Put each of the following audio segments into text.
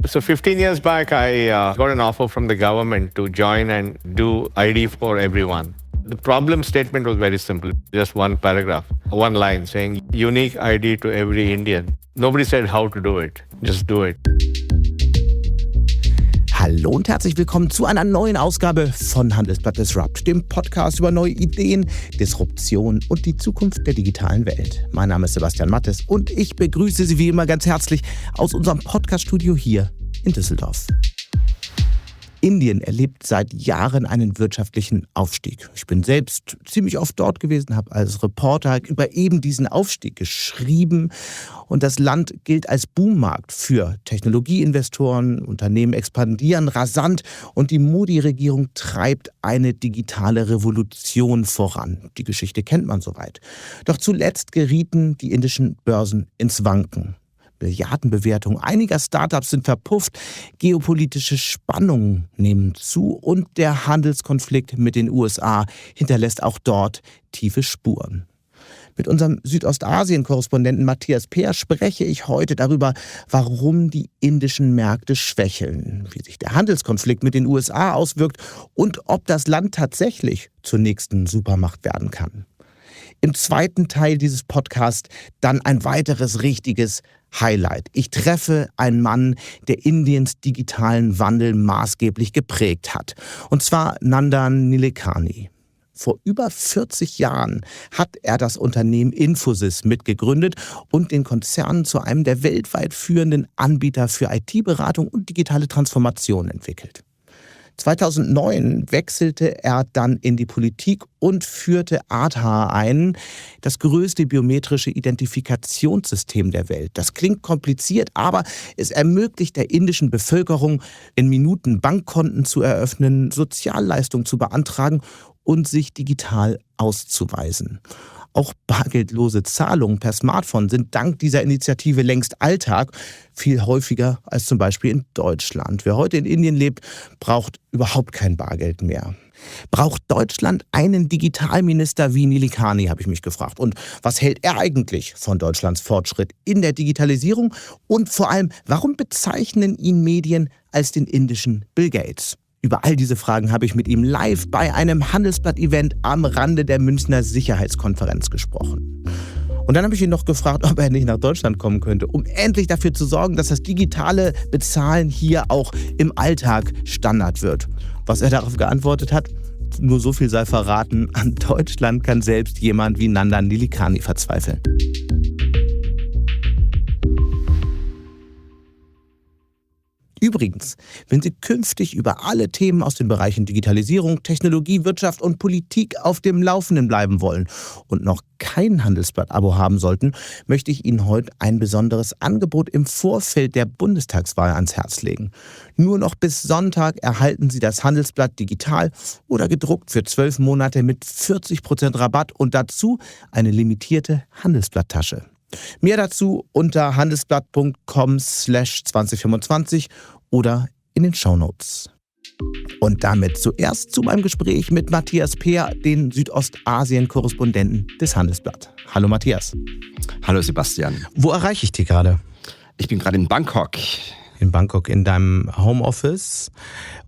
So 15 years back, I got an offer from the government to join and do ID for everyone. The problem statement was very simple, just one paragraph, one line saying unique ID to every Indian. Nobody said how to do it, just do it. Hallo und herzlich willkommen zu einer neuen Ausgabe von Handelsblatt Disrupt, dem Podcast über neue Ideen, Disruption und die Zukunft der digitalen Welt. Mein Name ist Sebastian Matthes und ich begrüße Sie wie immer ganz herzlich aus unserem Podcaststudio hier in Düsseldorf. Indien erlebt seit Jahren einen wirtschaftlichen Aufstieg. Ich bin selbst ziemlich oft dort gewesen, habe als Reporter über eben diesen Aufstieg geschrieben. Und das Land gilt als Boommarkt für Technologieinvestoren. Unternehmen expandieren rasant und die Modi-Regierung treibt eine digitale Revolution voran. Die Geschichte kennt man soweit. Doch zuletzt gerieten die indischen Börsen ins Wanken. Milliardenbewertungen einiger Startups sind verpufft, geopolitische Spannungen nehmen zu und der Handelskonflikt mit den USA hinterlässt auch dort tiefe Spuren. Mit unserem Südostasien-Korrespondenten Mathias spreche ich heute darüber, warum die indischen Märkte schwächeln, wie sich der Handelskonflikt mit den USA auswirkt und ob das Land tatsächlich zur nächsten Supermacht werden kann. Im zweiten Teil dieses Podcasts dann ein weiteres richtiges Highlight. Ich treffe einen Mann, der Indiens digitalen Wandel maßgeblich geprägt hat. Und zwar Nandan Nilekani. Vor über 40 Jahren hat er das Unternehmen Infosys mitgegründet und den Konzern zu einem der weltweit führenden Anbieter für IT-Beratung und digitale Transformation entwickelt. 2009 wechselte er dann in die Politik und führte Aadhaar ein, das größte biometrische Identifikationssystem der Welt. Das klingt kompliziert, aber es ermöglicht der indischen Bevölkerung, in Minuten Bankkonten zu eröffnen, Sozialleistungen zu beantragen und sich digital auszuweisen. Auch bargeldlose Zahlungen per Smartphone sind dank dieser Initiative längst Alltag, viel häufiger als zum Beispiel in Deutschland. Wer heute in Indien lebt, braucht überhaupt kein Bargeld mehr. Braucht Deutschland einen Digitalminister wie Nilekani, habe ich mich gefragt. Und was hält er eigentlich von Deutschlands Fortschritt in der Digitalisierung? Und vor allem, warum bezeichnen ihn Medien als den indischen Bill Gates? Über all diese Fragen habe ich mit ihm live bei einem Handelsblatt-Event am Rande der Münchner Sicherheitskonferenz gesprochen. Und dann habe ich ihn noch gefragt, ob er nicht nach Deutschland kommen könnte, um endlich dafür zu sorgen, dass das digitale Bezahlen hier auch im Alltag Standard wird. Was er darauf geantwortet hat? Nur so viel sei verraten, an Deutschland kann selbst jemand wie Nandan Nilekani verzweifeln. Übrigens, wenn Sie künftig über alle Themen aus den Bereichen Digitalisierung, Technologie, Wirtschaft und Politik auf dem Laufenden bleiben wollen und noch kein Handelsblatt-Abo haben sollten, möchte ich Ihnen heute ein besonderes Angebot im Vorfeld der Bundestagswahl ans Herz legen. Nur noch bis Sonntag erhalten Sie das Handelsblatt digital oder gedruckt für 12 Monate mit 40% Rabatt und dazu eine limitierte Handelsblatttasche. Mehr dazu unter handelsblatt.com/2025 oder in den Shownotes. Und damit zuerst zu meinem Gespräch mit Mathias, den Südostasien-Korrespondenten des Handelsblatt. Hallo Mathias. Hallo Sebastian. Wo erreiche ich dich gerade? Ich bin gerade in Bangkok. In Bangkok, in deinem Homeoffice.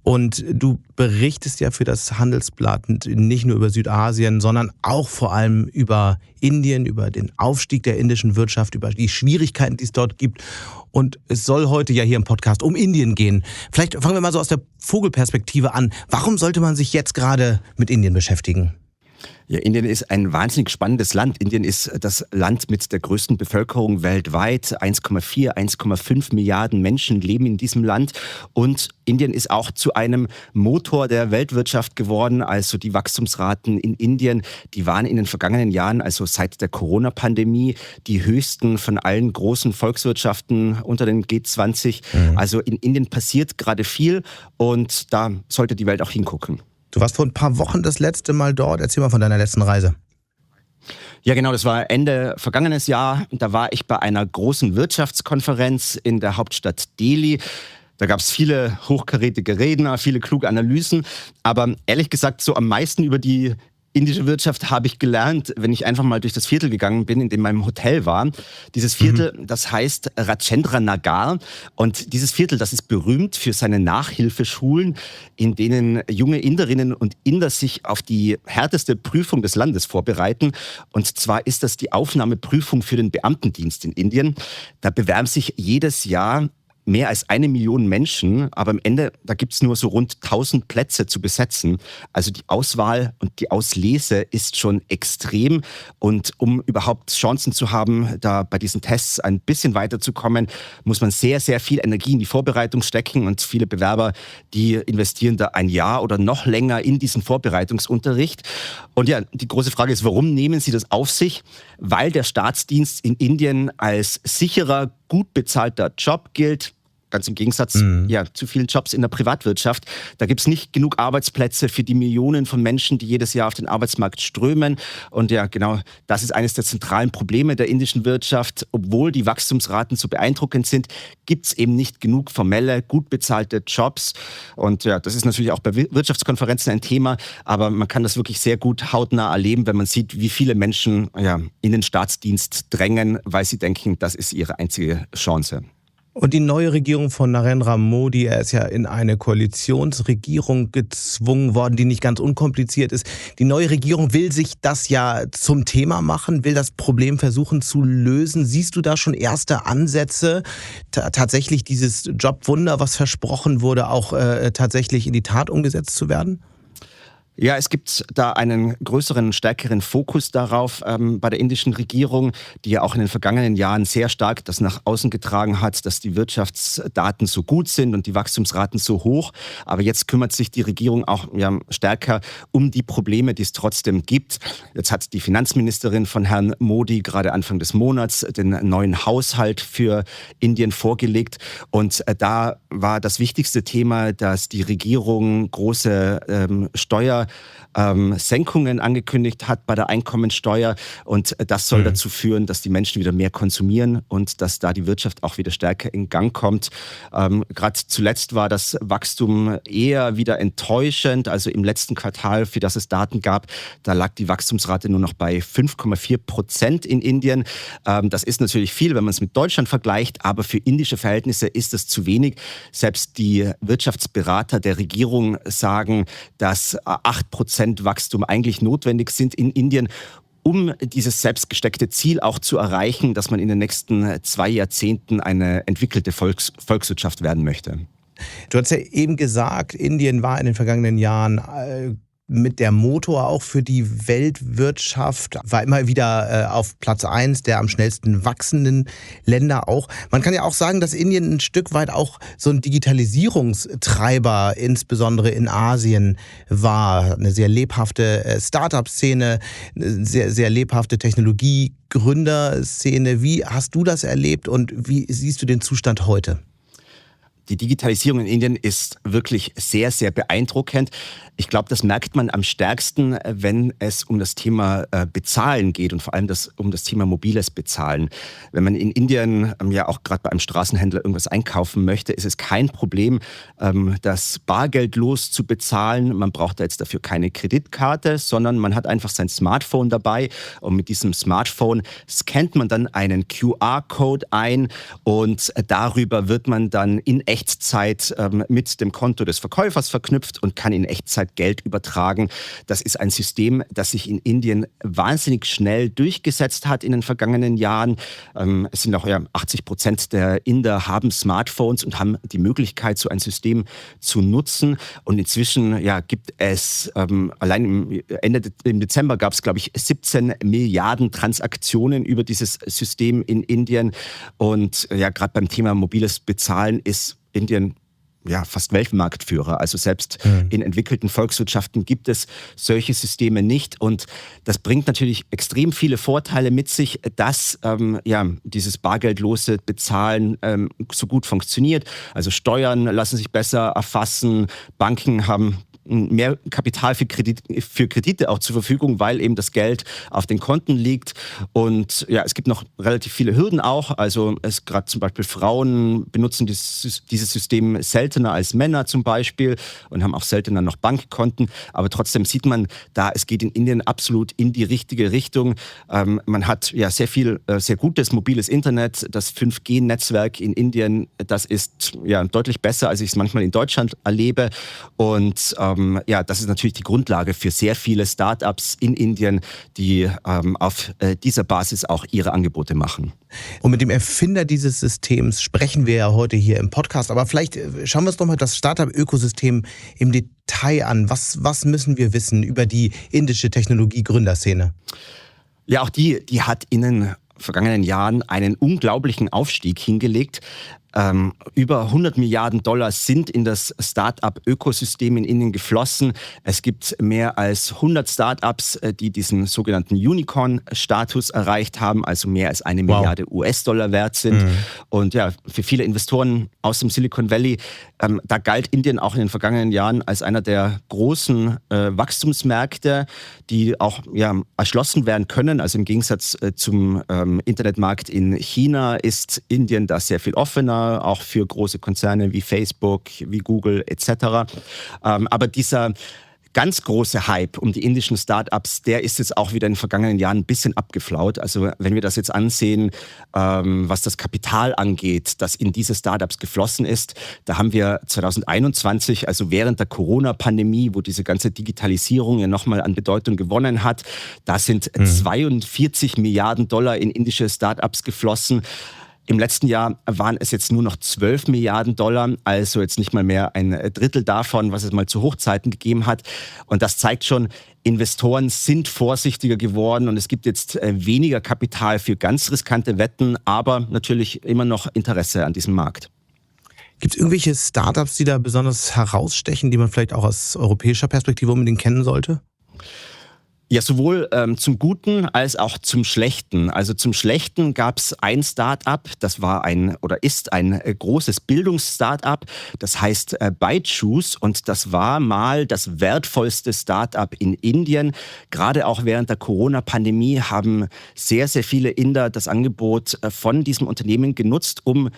Und du berichtest ja für das Handelsblatt nicht nur über Südasien, sondern auch vor allem über Indien, über den Aufstieg der indischen Wirtschaft, über die Schwierigkeiten, die es dort gibt. Und es soll heute ja hier im Podcast um Indien gehen. Vielleicht fangen wir mal so aus der Vogelperspektive an. Warum sollte man sich jetzt gerade mit Indien beschäftigen? Ja, Indien ist ein wahnsinnig spannendes Land. Indien ist das Land mit der größten Bevölkerung weltweit. 1,5 Milliarden Menschen leben in diesem Land. Und Indien ist auch zu einem Motor der Weltwirtschaft geworden. Also die Wachstumsraten in Indien, die waren in den vergangenen Jahren, also seit der Corona-Pandemie, die höchsten von allen großen Volkswirtschaften unter den G20. Also in Indien passiert gerade viel und da sollte die Welt auch hingucken. Du warst vor ein paar Wochen das letzte Mal dort. Erzähl mal von deiner letzten Reise. Ja, genau, das war Ende vergangenes Jahr. Da war ich bei einer großen Wirtschaftskonferenz in der Hauptstadt Delhi. Da gab es viele hochkarätige Redner, viele kluge Analysen. Aber ehrlich gesagt, so am meisten über die indische Wirtschaft habe ich gelernt, wenn ich einfach mal durch das Viertel gegangen bin, in dem mein Hotel war. Dieses Viertel, das heißt Rajendra Nagar. Und dieses Viertel, das ist berühmt für seine Nachhilfeschulen, in denen junge Inderinnen und Inder sich auf die härteste Prüfung des Landes vorbereiten. Und zwar ist das die Aufnahmeprüfung für den Beamtendienst in Indien. Da bewerben sich jedes Jahr mehr als 1 Million Menschen, aber am Ende, da gibt es nur so rund 1000 Plätze zu besetzen. Also die Auswahl und die Auslese ist schon extrem. Und um überhaupt Chancen zu haben, da bei diesen Tests ein bisschen weiterzukommen, muss man sehr, sehr viel Energie in die Vorbereitung stecken. Und viele Bewerber, die investieren da ein Jahr oder noch länger in diesen Vorbereitungsunterricht. Und ja, die große Frage ist, warum nehmen sie das auf sich? Weil der Staatsdienst in Indien als sicherer, gut bezahlter Job gilt. Ganz im Gegensatz zu vielen Jobs in der Privatwirtschaft. Da gibt es nicht genug Arbeitsplätze für die Millionen von Menschen, die jedes Jahr auf den Arbeitsmarkt strömen. Und ja, genau, das ist eines der zentralen Probleme der indischen Wirtschaft. Obwohl die Wachstumsraten so beeindruckend sind, gibt es eben nicht genug formelle, gut bezahlte Jobs. Und ja, das ist natürlich auch bei Wirtschaftskonferenzen ein Thema. Aber man kann das wirklich sehr gut hautnah erleben, wenn man sieht, wie viele Menschen in den Staatsdienst drängen, weil sie denken, das ist ihre einzige Chance. Und die neue Regierung von Narendra Modi, er ist ja in eine Koalitionsregierung gezwungen worden, die nicht ganz unkompliziert ist. Die neue Regierung will sich das ja zum Thema machen, will das Problem versuchen zu lösen. Siehst du da schon erste Ansätze, tatsächlich dieses Jobwunder, was versprochen wurde, auch tatsächlich in die Tat umgesetzt zu werden? Ja, es gibt da einen größeren, stärkeren Fokus darauf bei der indischen Regierung, die ja auch in den vergangenen Jahren sehr stark das nach außen getragen hat, dass die Wirtschaftsdaten so gut sind und die Wachstumsraten so hoch. Aber jetzt kümmert sich die Regierung auch stärker um die Probleme, die es trotzdem gibt. Jetzt hat die Finanzministerin von Herrn Modi gerade Anfang des Monats den neuen Haushalt für Indien vorgelegt. Und da war das wichtigste Thema, dass die Regierung große Steuersenkungen angekündigt hat bei der Einkommensteuer. Und das soll dazu führen, dass die Menschen wieder mehr konsumieren und dass da die Wirtschaft auch wieder stärker in Gang kommt. Gerade zuletzt war das Wachstum eher wieder enttäuschend. Also im letzten Quartal, für das es Daten gab, da lag die Wachstumsrate nur noch bei 5,4% in Indien. Das ist natürlich viel, wenn man es mit Deutschland vergleicht, aber für indische Verhältnisse ist es zu wenig. Selbst die Wirtschaftsberater der Regierung sagen, dass 8% Wachstum eigentlich notwendig sind in Indien, um dieses selbstgesteckte Ziel auch zu erreichen, dass man in den nächsten 2 Jahrzehnten eine entwickelte Volkswirtschaft werden möchte. Du hast ja eben gesagt, Indien war in den vergangenen Jahren mit der Motor auch für die Weltwirtschaft, war immer wieder auf Platz 1 der am schnellsten wachsenden Länder auch. Man kann ja auch sagen, dass Indien ein Stück weit auch so ein Digitalisierungstreiber, insbesondere in Asien, war. Eine sehr lebhafte Start-up-Szene, eine sehr, sehr lebhafte Technologie-Gründerszene. Wie hast du das erlebt und wie siehst du den Zustand heute? Die Digitalisierung in Indien ist wirklich sehr, sehr beeindruckend. Ich glaube, das merkt man am stärksten, wenn es um das Thema Bezahlen geht und vor allem um das Thema mobiles Bezahlen. Wenn man in Indien auch gerade bei einem Straßenhändler irgendwas einkaufen möchte, ist es kein Problem, das bargeldlos zu bezahlen. Man braucht da jetzt dafür keine Kreditkarte, sondern man hat einfach sein Smartphone dabei und mit diesem Smartphone scannt man dann einen QR-Code ein und darüber wird man dann in Echtzeit mit dem Konto des Verkäufers verknüpft und kann in Echtzeit Geld übertragen. Das ist ein System, das sich in Indien wahnsinnig schnell durchgesetzt hat in den vergangenen Jahren. Es sind auch 80% der Inder haben Smartphones und haben die Möglichkeit, so ein System zu nutzen. Und inzwischen gibt es, allein im Dezember gab es, glaube ich, 17 Milliarden Transaktionen über dieses System in Indien. Und gerade beim Thema mobiles Bezahlen ist Indien fast Weltmarktführer. Also selbst in entwickelten Volkswirtschaften gibt es solche Systeme nicht. Und das bringt natürlich extrem viele Vorteile mit sich, dass dieses bargeldlose Bezahlen so gut funktioniert. Also Steuern lassen sich besser erfassen, Banken haben mehr Kapital für Kredite auch zur Verfügung, weil eben das Geld auf den Konten liegt. Und ja, es gibt noch relativ viele Hürden auch. Also es gerade zum Beispiel Frauen benutzen dieses System seltener als Männer zum Beispiel und haben auch seltener noch Bankkonten. Aber trotzdem sieht man da, es geht in Indien absolut in die richtige Richtung. Man hat ja sehr gutes mobiles Internet. Das 5G-Netzwerk in Indien, das ist ja deutlich besser, als ich es manchmal in Deutschland erlebe. Und das ist natürlich die Grundlage für sehr viele Startups in Indien, die auf dieser Basis auch ihre Angebote machen. Und mit dem Erfinder dieses Systems sprechen wir ja heute hier im Podcast. Aber vielleicht schauen wir uns doch mal das Startup-Ökosystem im Detail an. Was müssen wir wissen über die indische Technologie-Gründerszene? Ja, auch die hat in den vergangenen Jahren einen unglaublichen Aufstieg hingelegt. Über 100 Milliarden Dollar sind in das Start-up-Ökosystem in Indien geflossen. Es gibt mehr als 100 Start-ups, die diesen sogenannten Unicorn-Status erreicht haben, also mehr als 1 Milliarde US-Dollar wert sind. Und ja, für viele Investoren aus dem Silicon Valley, da galt Indien auch in den vergangenen Jahren als einer der großen Wachstumsmärkte, die auch erschlossen werden können. Also im Gegensatz zum Internetmarkt in China ist Indien da sehr viel offener, auch für große Konzerne wie Facebook, wie Google etc. Aber dieser ganz große Hype um die indischen Startups, der ist jetzt auch wieder in den vergangenen Jahren ein bisschen abgeflaut. Also wenn wir das jetzt ansehen, was das Kapital angeht, das in diese Startups geflossen ist, da haben wir 2021, also während der Corona-Pandemie, wo diese ganze Digitalisierung ja nochmal an Bedeutung gewonnen hat, da sind 42 Milliarden Dollar in indische Startups geflossen. Im letzten Jahr waren es jetzt nur noch 12 Milliarden Dollar, also jetzt nicht mal mehr ein Drittel davon, was es mal zu Hochzeiten gegeben hat. Und das zeigt schon, Investoren sind vorsichtiger geworden und es gibt jetzt weniger Kapital für ganz riskante Wetten, aber natürlich immer noch Interesse an diesem Markt. Gibt es irgendwelche Startups, die da besonders herausstechen, die man vielleicht auch aus europäischer Perspektive unbedingt kennen sollte? Ja, sowohl zum Guten als auch zum Schlechten. Also zum Schlechten gab es ein Start-up, das war ist ein großes Bildungs-Start-up, das heißt Byju's, und das war mal das wertvollste Start-up in Indien. Gerade auch während der Corona-Pandemie haben sehr, sehr viele Inder das Angebot von diesem Unternehmen genutzt, um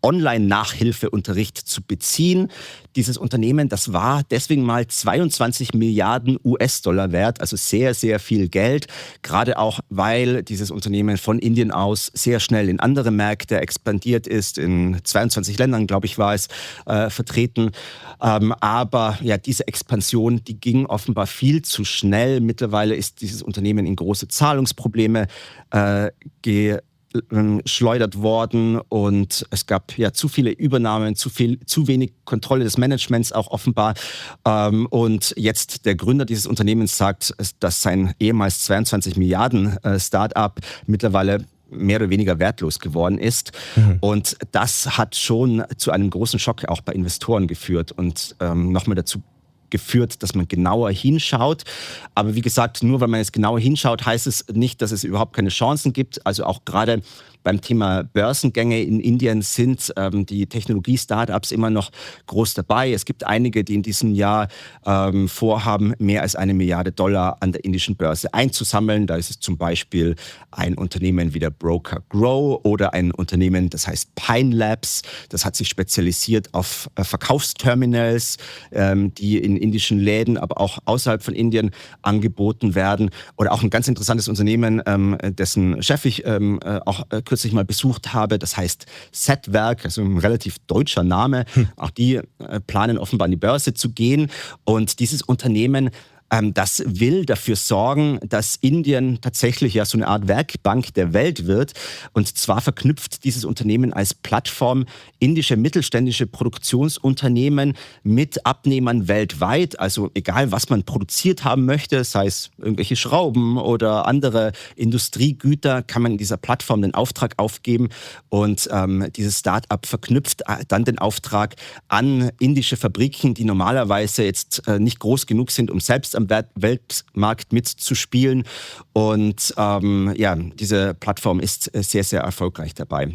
Online-Nachhilfeunterricht zu beziehen. Dieses Unternehmen, das war deswegen mal 22 Milliarden US-Dollar wert, also sehr, sehr viel Geld. Gerade auch, weil dieses Unternehmen von Indien aus sehr schnell in andere Märkte expandiert ist, in 22 Ländern, glaube ich, war es vertreten. Aber ja, diese Expansion, die ging offenbar viel zu schnell. Mittlerweile ist dieses Unternehmen in große Zahlungsprobleme geschleudert worden und es gab ja zu viele Übernahmen, zu wenig Kontrolle des Managements auch offenbar. Und jetzt der Gründer dieses Unternehmens sagt, dass sein ehemals 22 Milliarden Start-up mittlerweile mehr oder weniger wertlos geworden ist. Und das hat schon zu einem großen Schock auch bei Investoren geführt und nochmal dazu geführt, dass man genauer hinschaut. Aber wie gesagt, nur weil man jetzt genauer hinschaut, heißt es nicht, dass es überhaupt keine Chancen gibt. Also auch gerade beim Thema Börsengänge in Indien sind die Technologie-Startups immer noch groß dabei. Es gibt einige, die in diesem Jahr vorhaben, mehr als 1 Milliarde Dollar an der indischen Börse einzusammeln. Da ist es zum Beispiel ein Unternehmen wie der Broker Grow oder ein Unternehmen, das heißt Pine Labs. Das hat sich spezialisiert auf Verkaufsterminals, die in indischen Läden, aber auch außerhalb von Indien angeboten werden. Oder auch ein ganz interessantes Unternehmen, dessen Chef ich auch kürzlich mal besucht habe. Das heißt Setwerk, also ein relativ deutscher Name. Auch die planen offenbar an die Börse zu gehen. Und dieses Unternehmen, das will dafür sorgen, dass Indien tatsächlich ja so eine Art Werkbank der Welt wird. Und zwar verknüpft dieses Unternehmen als Plattform indische mittelständische Produktionsunternehmen mit Abnehmern weltweit. Also egal, was man produziert haben möchte, sei es irgendwelche Schrauben oder andere Industriegüter, kann man in dieser Plattform den Auftrag aufgeben. Und dieses Start-up verknüpft dann den Auftrag an indische Fabriken, die normalerweise jetzt nicht groß genug sind, um selbst am Weltmarkt mitzuspielen. Und diese Plattform ist sehr, sehr erfolgreich dabei.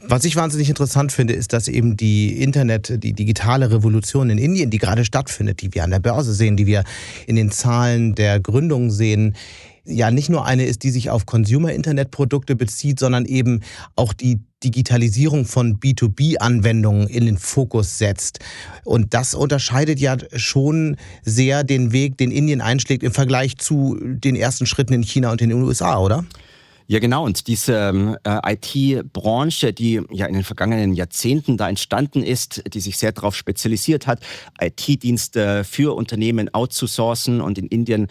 Was ich wahnsinnig interessant finde, ist, dass eben die digitale Revolution in Indien, die gerade stattfindet, die wir an der Börse sehen, die wir in den Zahlen der Gründung sehen, ja nicht nur eine ist, die sich auf Consumer-Internet-Produkte bezieht, sondern eben auch die Digitalisierung von B2B-Anwendungen in den Fokus setzt. Und das unterscheidet ja schon sehr den Weg, den Indien einschlägt im Vergleich zu den ersten Schritten in China und in den USA, oder? Ja, genau. Und diese IT-Branche, die ja in den vergangenen Jahrzehnten da entstanden ist, die sich sehr darauf spezialisiert hat, IT-Dienste für Unternehmen outzusourcen und in Indien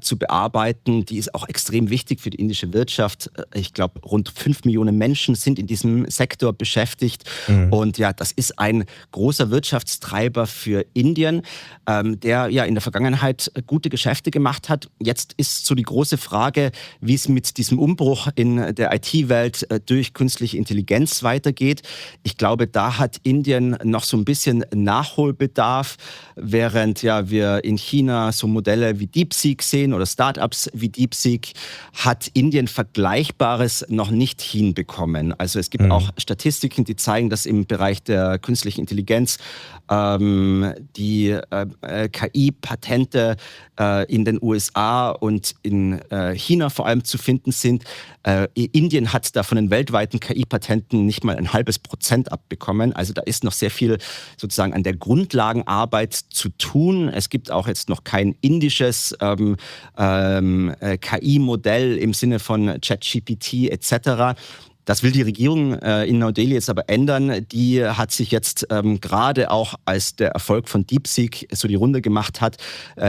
zu bearbeiten, die ist auch extrem wichtig für die indische Wirtschaft. Ich glaube, rund 5 Millionen Menschen sind in diesem Sektor beschäftigt. Und ja, das ist ein großer Wirtschaftstreiber für Indien, der ja in der Vergangenheit gute Geschäfte gemacht hat. Jetzt ist so die große Frage, wie es mit diesem Umbruch in der IT-Welt durch künstliche Intelligenz weitergeht. Ich glaube, da hat Indien noch so ein bisschen Nachholbedarf, während ja wir in China so Modelle wie DeepSeek sehen oder Startups wie DeepSeek, hat Indien Vergleichbares noch nicht hinbekommen. Also es gibt auch Statistiken, die zeigen, dass im Bereich der künstlichen Intelligenz die KI-Patente in den USA und in China vor allem zu finden sind. Indien hat da von den weltweiten KI-Patenten nicht mal 0,5% abbekommen. Also da ist noch sehr viel sozusagen an der Grundlagenarbeit zu tun. Es gibt auch jetzt noch kein indisches KI-Modell im Sinne von ChatGPT etc. Das will die Regierung in Neu-Delhi jetzt aber ändern. Die hat sich jetzt gerade auch, als der Erfolg von DeepSeek so die Runde gemacht hat,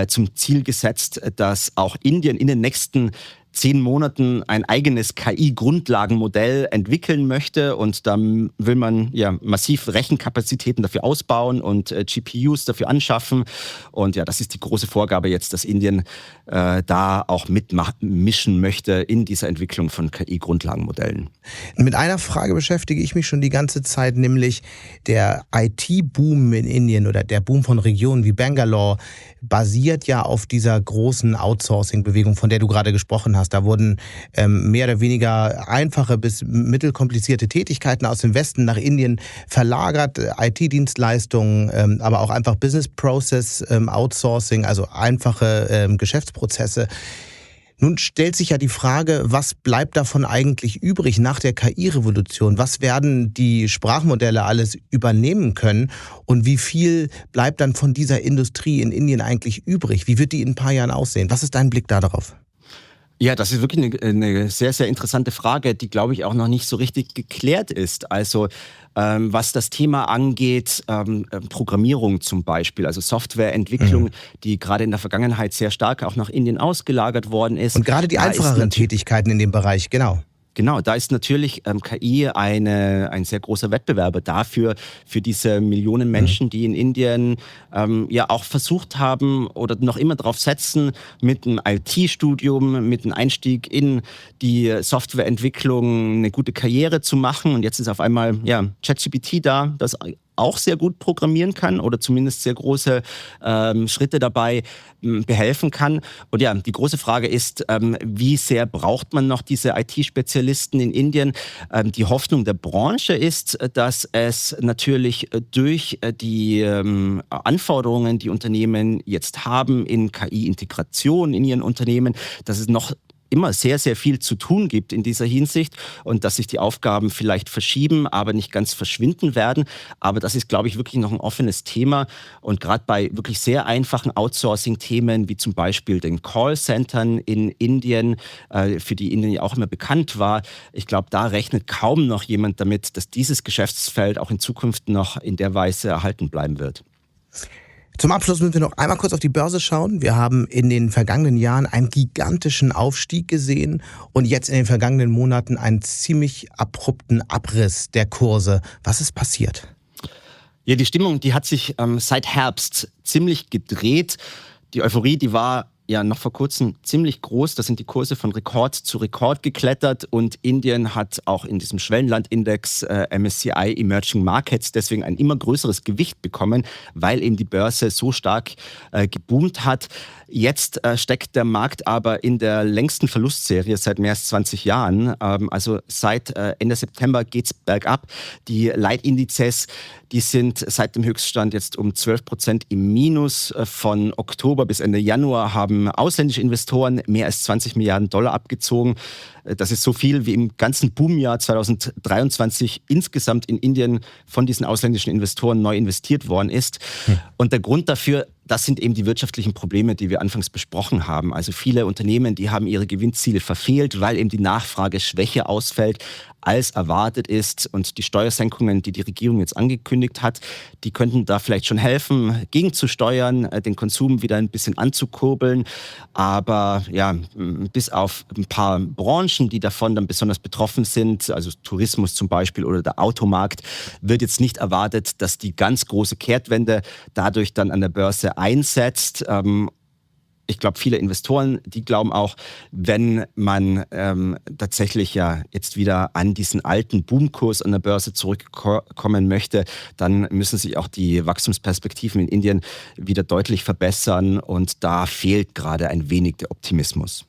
zum Ziel gesetzt, dass auch Indien in den nächsten 10 Monaten ein eigenes KI-Grundlagenmodell entwickeln möchte, und dann will man ja massiv Rechenkapazitäten dafür ausbauen und GPUs dafür anschaffen. Und ja, das ist die große Vorgabe jetzt, dass Indien da auch mitmischen möchte in dieser Entwicklung von KI-Grundlagenmodellen. Mit einer Frage beschäftige ich mich schon die ganze Zeit, nämlich der IT-Boom in Indien oder der Boom von Regionen wie Bangalore basiert ja auf dieser großen Outsourcing-Bewegung, von der du gerade gesprochen hast. Da wurden mehr oder weniger einfache bis mittelkomplizierte Tätigkeiten aus dem Westen nach Indien verlagert, IT-Dienstleistungen, aber auch einfach Business Process Outsourcing, also einfache Geschäftsprozesse. Nun stellt sich ja die Frage, was bleibt davon eigentlich übrig nach der KI-Revolution? Was werden die Sprachmodelle alles übernehmen können? Und wie viel bleibt dann von dieser Industrie in Indien eigentlich übrig? Wie wird die in ein paar Jahren aussehen? Was ist dein Blick da darauf? Ja, das ist wirklich eine sehr, sehr interessante Frage, die, glaube ich, auch noch nicht so richtig geklärt ist. Also was das Thema angeht, Programmierung zum Beispiel, also Softwareentwicklung, die gerade in der Vergangenheit sehr stark auch nach Indien ausgelagert worden ist. Und gerade die einfacheren Tätigkeiten in dem Bereich, genau. Genau, da ist natürlich KI ein sehr großer Wettbewerber dafür, für diese Millionen Menschen, die in Indien ja auch versucht haben oder noch immer drauf setzen, mit einem IT-Studium, mit einem Einstieg in die Softwareentwicklung eine gute Karriere zu machen. Und jetzt ist auf einmal ja ChatGPT da, das auch sehr gut programmieren kann oder zumindest sehr große Schritte dabei behelfen kann. Und ja, die große Frage ist, wie sehr braucht man noch diese IT-Spezialisten in Indien? Die Hoffnung der Branche ist, dass es natürlich durch die Anforderungen, die Unternehmen jetzt haben in KI-Integration in ihren Unternehmen, dass es noch immer sehr, sehr viel zu tun gibt in dieser Hinsicht und dass sich die Aufgaben vielleicht verschieben, aber nicht ganz verschwinden werden. Aber das ist, glaube ich, wirklich noch ein offenes Thema. Und gerade bei wirklich sehr einfachen Outsourcing-Themen, wie zum Beispiel den Callcentern in Indien, für die Indien ja auch immer bekannt war, ich glaube, da rechnet kaum noch jemand damit, dass dieses Geschäftsfeld auch in Zukunft noch in der Weise erhalten bleiben wird. Zum Abschluss müssen wir noch einmal kurz auf die Börse schauen. Wir haben in den vergangenen Jahren einen gigantischen Aufstieg gesehen und jetzt in den vergangenen Monaten einen ziemlich abrupten Abriss der Kurse. Was ist passiert? Ja, die Stimmung, die hat sich seit Herbst ziemlich gedreht. Die Euphorie, die war ja noch vor kurzem ziemlich groß. Da sind die Kurse von Rekord zu Rekord geklettert und Indien hat auch in diesem Schwellenlandindex MSCI Emerging Markets deswegen ein immer größeres Gewicht bekommen, weil eben die Börse so stark geboomt hat. Jetzt steckt der Markt aber in der längsten Verlustserie seit mehr als 20 Jahren. Also seit Ende September geht es bergab. Die Leitindizes, die sind seit dem Höchststand jetzt um 12% im Minus. Von Oktober bis Ende Januar haben ausländische Investoren mehr als 20 Milliarden Dollar abgezogen. Das ist so viel, wie im ganzen Boomjahr 2023 insgesamt in Indien von diesen ausländischen Investoren neu investiert worden ist. Und der Grund dafür, das sind eben die wirtschaftlichen Probleme, die wir anfangs besprochen haben. Also viele Unternehmen, die haben ihre Gewinnziele verfehlt, weil eben die Nachfrage schwächer ausfällt, als erwartet ist. Und die Steuersenkungen, die die Regierung jetzt angekündigt hat, die könnten da vielleicht schon helfen, gegenzusteuern, den Konsum wieder ein bisschen anzukurbeln. Aber ja, bis auf ein paar Branchen, die davon dann besonders betroffen sind, also Tourismus zum Beispiel oder der Automarkt, wird jetzt nicht erwartet, dass die ganz große Kehrtwende dadurch dann an der Börse einsetzt. Ich glaube, viele Investoren, die glauben auch, wenn man tatsächlich ja jetzt wieder an diesen alten Boomkurs an der Börse zurückkommen möchte, dann müssen sich auch die Wachstumsperspektiven in Indien wieder deutlich verbessern und da fehlt gerade ein wenig der Optimismus.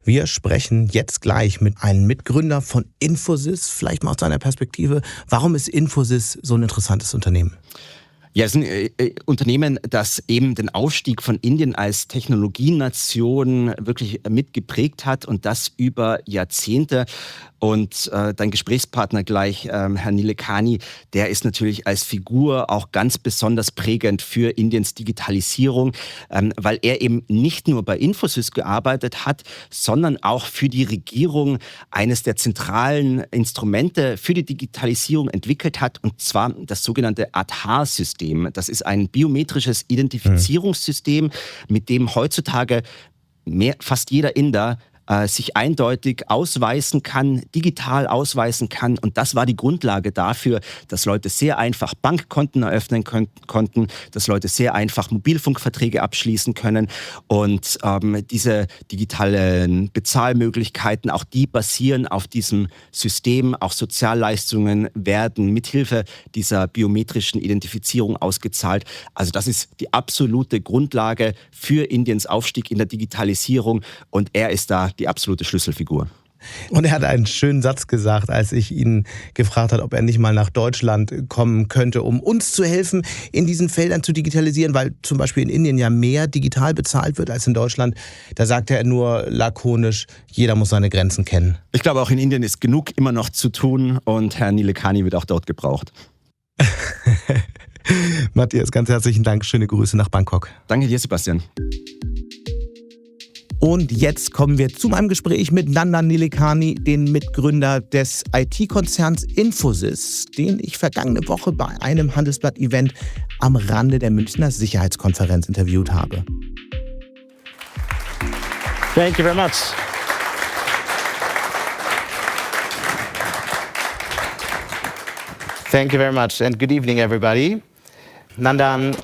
Wir sprechen jetzt gleich mit einem Mitgründer von Infosys, vielleicht mal aus seiner Perspektive. Warum ist Infosys so ein interessantes Unternehmen? Ja, es ist ein Unternehmen, das eben den Aufstieg von Indien als Technologienation wirklich mitgeprägt hat und das über Jahrzehnte. Und dein Gesprächspartner gleich, Herr Nilekani, der ist natürlich als Figur auch ganz besonders prägend für Indiens Digitalisierung, weil er eben nicht nur bei Infosys gearbeitet hat, sondern auch für die Regierung eines der zentralen Instrumente für die Digitalisierung entwickelt hat, und zwar das sogenannte Aadhaar-System. Das ist ein biometrisches Identifizierungssystem, mit dem heutzutage fast jeder Inder sich eindeutig ausweisen kann, digital ausweisen kann. Und das war die Grundlage dafür, dass Leute sehr einfach Bankkonten eröffnen konnten, dass Leute sehr einfach Mobilfunkverträge abschließen können. Und diese digitalen Bezahlmöglichkeiten, auch die basieren auf diesem System. Auch Sozialleistungen werden mithilfe dieser biometrischen Identifizierung ausgezahlt. Also das ist die absolute Grundlage für Indiens Aufstieg in der Digitalisierung. Und er ist da die absolute Schlüsselfigur. Und er hat einen schönen Satz gesagt, als ich ihn gefragt habe, ob er nicht mal nach Deutschland kommen könnte, um uns zu helfen, in diesen Feldern zu digitalisieren, weil zum Beispiel in Indien ja mehr digital bezahlt wird als in Deutschland. Da sagte er nur lakonisch, jeder muss seine Grenzen kennen. Ich glaube, auch in Indien ist genug immer noch zu tun und Herr Nilekani wird auch dort gebraucht. Mathias, ganz herzlichen Dank. Schöne Grüße nach Bangkok. Danke dir, Sebastian. Und jetzt kommen wir zu meinem Gespräch mit Nilekani, den Mitgründer des IT-Konzerns Infosys, den ich vergangene Woche bei einem Handelsblatt-Event am Rande der Münchner Sicherheitskonferenz interviewt habe. Thank you very much. Thank you very much, and good evening, everybody. Nandan,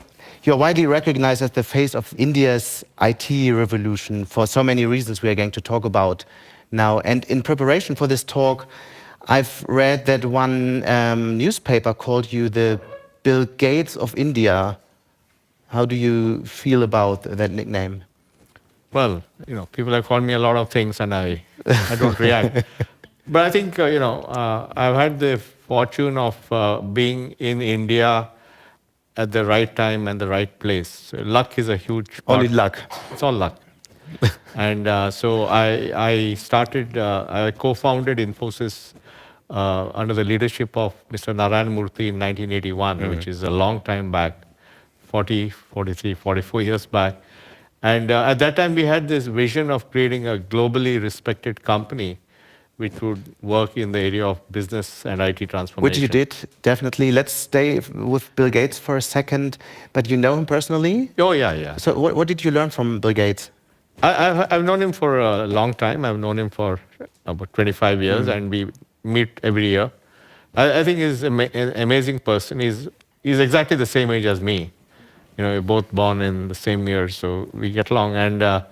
you're widely recognized as the face of India's IT revolution for so many reasons we are going to talk about now. And in preparation for this talk, I've read that one newspaper called you the Bill Gates of India. How do you feel about that nickname? Well, people have called me a lot of things and I don't react. But I think, I've had the fortune of being in India at the right time and the right place. So luck is a huge part. Only luck. It's all luck. And so I co-founded Infosys under the leadership of Mr. Narayan Murthy in 1981, which is a long time back, 44 years back. And at that time, we had this vision of creating a globally respected company which would work in the area of business and IT transformation. Which you did, definitely. Let's stay with Bill Gates for a second. But you know him personally? Oh, yeah. So what did you learn from Bill Gates? I've known him for a long time. I've known him for about 25 years, and we meet every year. I think he's an amazing person. He's exactly the same age as me. we're both born in the same year, so we get along. And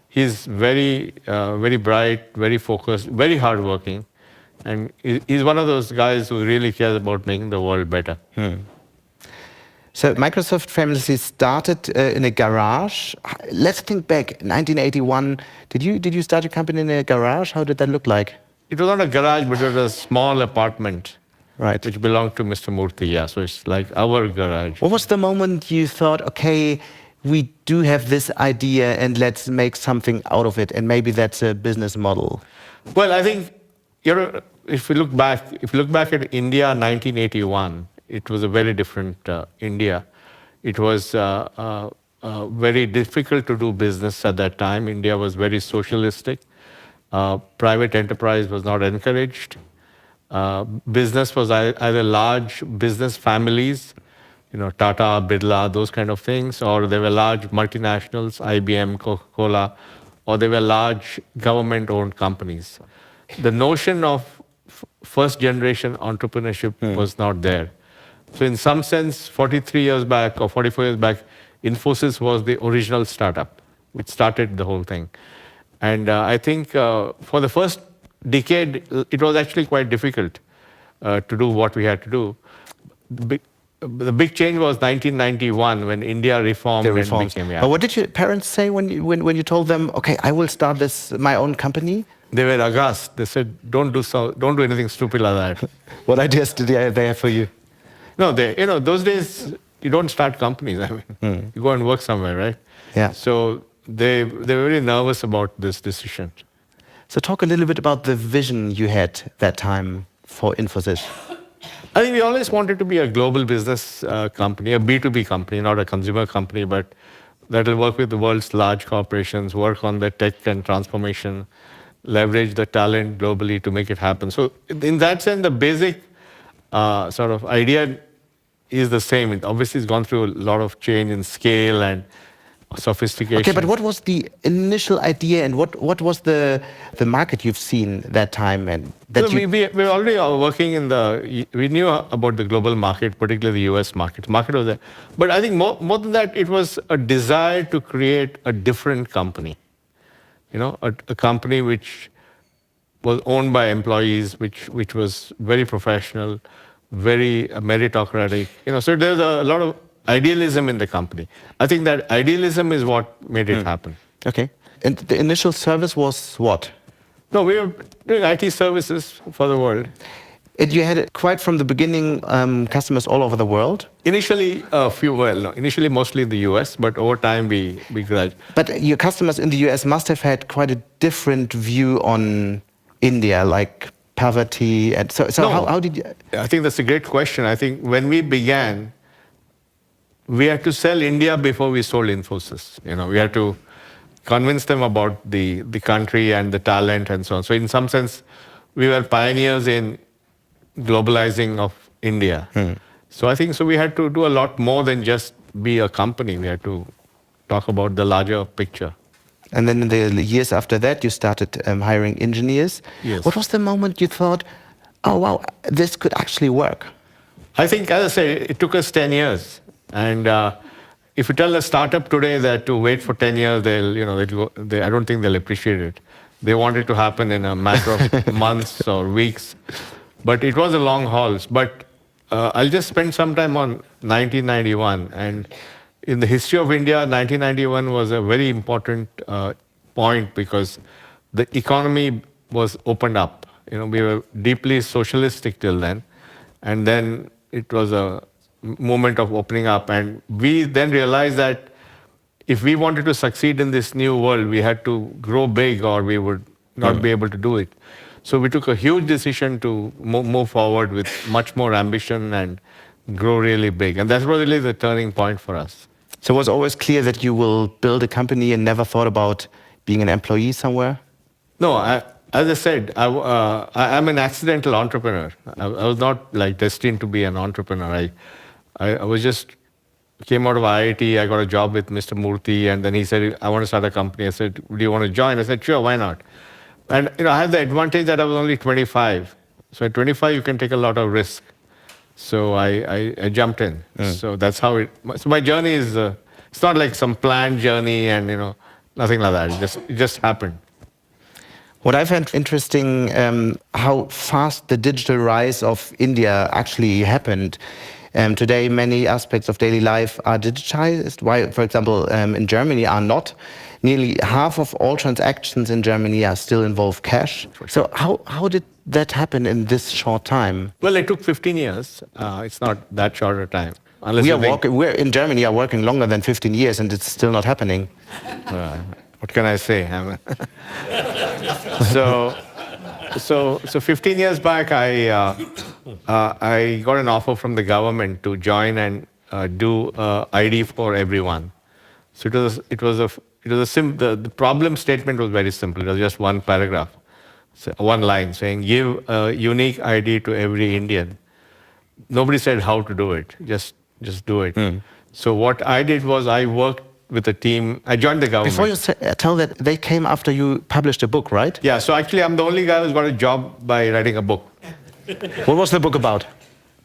he's very, very bright, very focused, very hardworking. And he's one of those guys who really cares about making the world better. So Microsoft famously started in a garage. Let's think back, 1981. Did you start your company in a garage? How did that look like? It was not a garage, but it was a small apartment, Right. which belonged to Mr. Murthy. Yeah, so it's like our garage. What was the moment you thought, okay, we do have this idea and let's make something out of it, and maybe that's a business model? Well, I think if you look back at India, 1981, it was a very different India. It was very difficult to do business at that time. India was very socialistic. Private enterprise was not encouraged. Business was either large business families, Tata, Birla, those kind of things, or they were large multinationals, IBM, Coca-Cola, or they were large government-owned companies. The notion of first-generation entrepreneurship was not there. So in some sense, 43 years back or 44 years back, Infosys was the original startup, which started the whole thing. And I think for the first decade, it was actually quite difficult to do what we had to do. The big change was 1991 when India reformed and became. But what did your parents say when you told them, okay, I will start my own company? They were aghast. They said, don't do anything stupid like that. What ideas did they have for you? No, those days you don't start companies. I mean, you go and work somewhere, right? Yeah. So they were very nervous about this decision. So talk a little bit about the vision you had that time for Infosys. I think we always wanted to be a global business company, a B2B company, not a consumer company, but that will work with the world's large corporations, work on the tech and transformation, leverage the talent globally to make it happen. So in that sense, the basic sort of idea is the same. It obviously has gone through a lot of change in scale and sophistication. Okay, but what was the initial idea, and what was the market you've seen that time? And that we were already working we knew about the global market, particularly the US market. Market was there. But I think more than that, it was a desire to create a different company. A company which was owned by employees, which was very professional, very meritocratic. So there's a lot of idealism in the company. I think that idealism is what made it happen. Okay. And the initial service was what? No, we were doing IT services for the world. And you had quite from the beginning customers all over the world? Initially, initially mostly in the US, but over time we graduated. But your customers in the US must have had quite a different view on India, like poverty. And so No, how did you... I think that's a great question. I think when we began, we had to sell India before we sold Infosys. We had to convince them about the country and the talent and so on. So in some sense, we were pioneers in globalizing of India. So I think we had to do a lot more than just be a company. We had to talk about the larger picture. And then in the years after that, you started hiring engineers. Yes. What was the moment you thought, oh, wow, this could actually work? I think, as I said, it took us 10 years. And if you tell a startup today that to wait for 10 years, I don't think they'll appreciate it. They want it to happen in a matter of months or weeks. But it was a long haul. But I'll just spend some time on 1991. And in the history of India, 1991 was a very important point because the economy was opened up. We were deeply socialistic till then. And then it was a moment of opening up. And we then realized that if we wanted to succeed in this new world, we had to grow big or we would not be able to do it. So we took a huge decision to move forward with much more ambition and grow really big. And that was really the turning point for us. So it was always clear that you will build a company and never thought about being an employee somewhere? No, as I said, I'm an accidental entrepreneur. I was not destined to be an entrepreneur. I was just came out of IIT. I got a job with Mr. Murthy, and then he said, I want to start a company. I said, do you want to join? I said, sure, why not? And I had the advantage that I was only 25. So at 25, you can take a lot of risk. So I jumped in. So that's how so my journey is, it's not like some planned journey and, nothing like that. It just happened. What I found interesting, how fast the digital rise of India actually happened. Today, many aspects of daily life are digitized, while, for example, in Germany are not. Nearly half of all transactions in Germany are still involve cash. So how did that happen in this short time? Well, it took 15 years. It's not that short a time. We're in Germany are working longer than 15 years and it's still not happening. What can I say? So 15 years back, I got an offer from the government to join and do ID for everyone. So the problem statement was very simple. It was just one paragraph, so one line saying, give a unique ID to every Indian. Nobody said how to do it. Just do it. So what I did was I worked with a team. I joined the government. Before you tell that, they came after you published a book, right? Yeah, so actually I'm the only guy who's got a job by writing a book. What was the book about?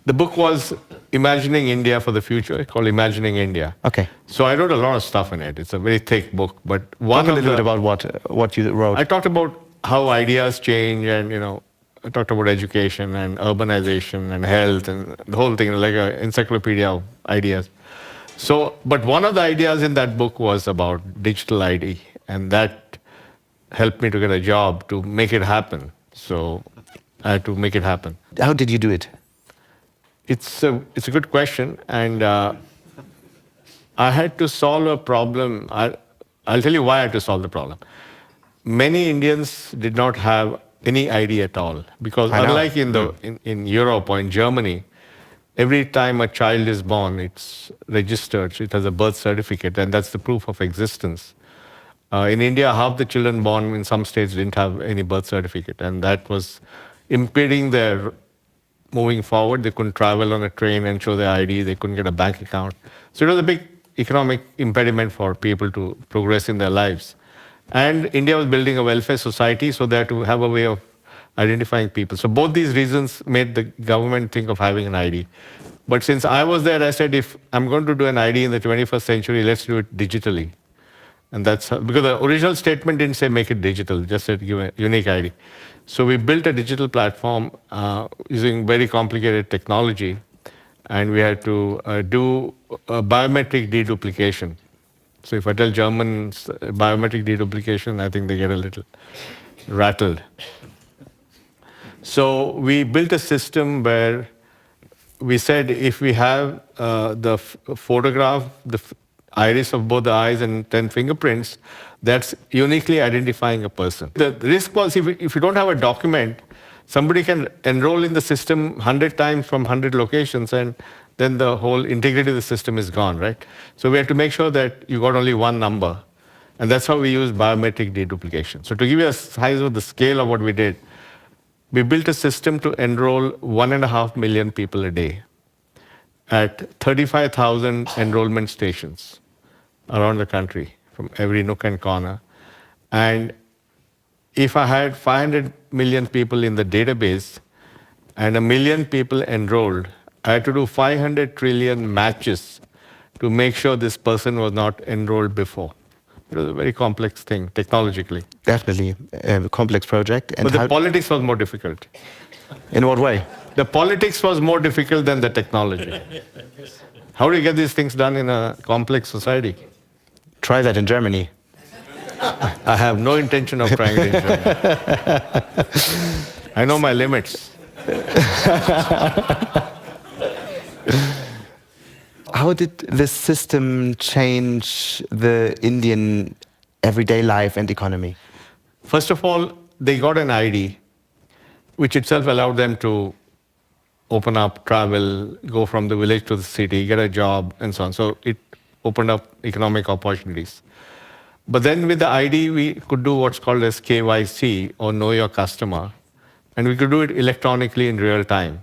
The book was Imagining India for the Future, called Imagining India. Okay. So I wrote a lot of stuff in it. It's a very thick book, but Talk a little bit about what you wrote. I talked about how ideas change, and I talked about education and urbanization and health and the whole thing, like an encyclopedia of ideas. So, but one of the ideas in that book was about digital ID, and that helped me to get a job to make it happen. So I had to make it happen. How did you do it? It's a good question, and I had to solve a problem. I'll tell you why I had to solve the problem. Many Indians did not have any ID at all, because unlike in Europe or in Germany, every time a child is born, it's registered. It has a birth certificate, and that's the proof of existence. In India, half the children born in some states didn't have any birth certificate, and that was impeding their moving forward. They couldn't travel on a train and show their ID. They couldn't get a bank account. So it was a big economic impediment for people to progress in their lives. And India was building a welfare society, so they had to have a way of identifying people. So both these reasons made the government think of having an ID. But since I was there, I said, if I'm going to do an ID in the 21st century, let's do it digitally. And that's because the original statement didn't say make it digital, just said give a unique ID. So we built a digital platform using very complicated technology, and we had to do a biometric deduplication. So if I tell Germans biometric deduplication, I think they get a little rattled. So we built a system where we said if we have the photograph, the iris of both the eyes and 10 fingerprints, that's uniquely identifying a person. The risk was if you don't have a document, somebody can enroll in the system 100 times from 100 locations, and then the whole integrity of the system is gone, right? So we had to make sure that you got only one number. And that's how we use biometric deduplication. So to give you a size of the scale of what we did, we built a system to enroll 1.5 million people a day at 35,000 enrollment stations around the country from every nook and corner. And if I had 500 million people in the database and 1 million people enrolled, I had to do 500 trillion matches to make sure this person was not enrolled before. It was a very complex thing, technologically. Definitely a complex project. But the politics was more difficult. In what way? The politics was more difficult than the technology. How do you get these things done in a complex society? Try that in Germany. I have no intention of trying it in Germany. I know my limits. How did this system change the Indian everyday life and economy? First of all, they got an ID, which itself allowed them to open up, travel, go from the village to the city, get a job, and so on. So it opened up economic opportunities. But then with the ID, we could do what's called as KYC, or Know Your Customer, and we could do it electronically in real time.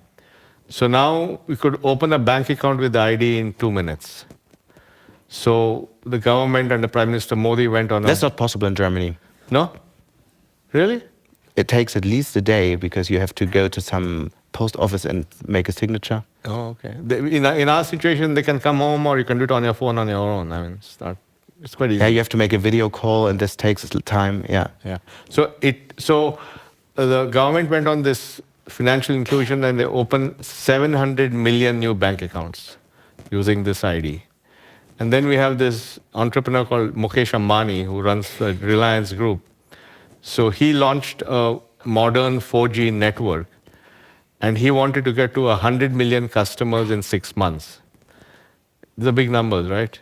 So now we could open a bank account with the ID in 2 minutes. So the government and the Prime Minister Modi went on. That's not possible in Germany. No? Really? It takes at least a day because you have to go to some post office and make a signature. Oh, okay. In our situation, they can come home or you can do it on your phone on your own. I mean, it's quite easy. Yeah, you have to make a video call, and this takes time. Yeah. Yeah. So the government went on this financial inclusion, and they opened 700 million new bank accounts using this ID. And then we have this entrepreneur called Mukesh Ambani, who runs the Reliance Group. So he launched a modern 4G network, and he wanted to get to 100 million customers in 6 months. These are big numbers, right?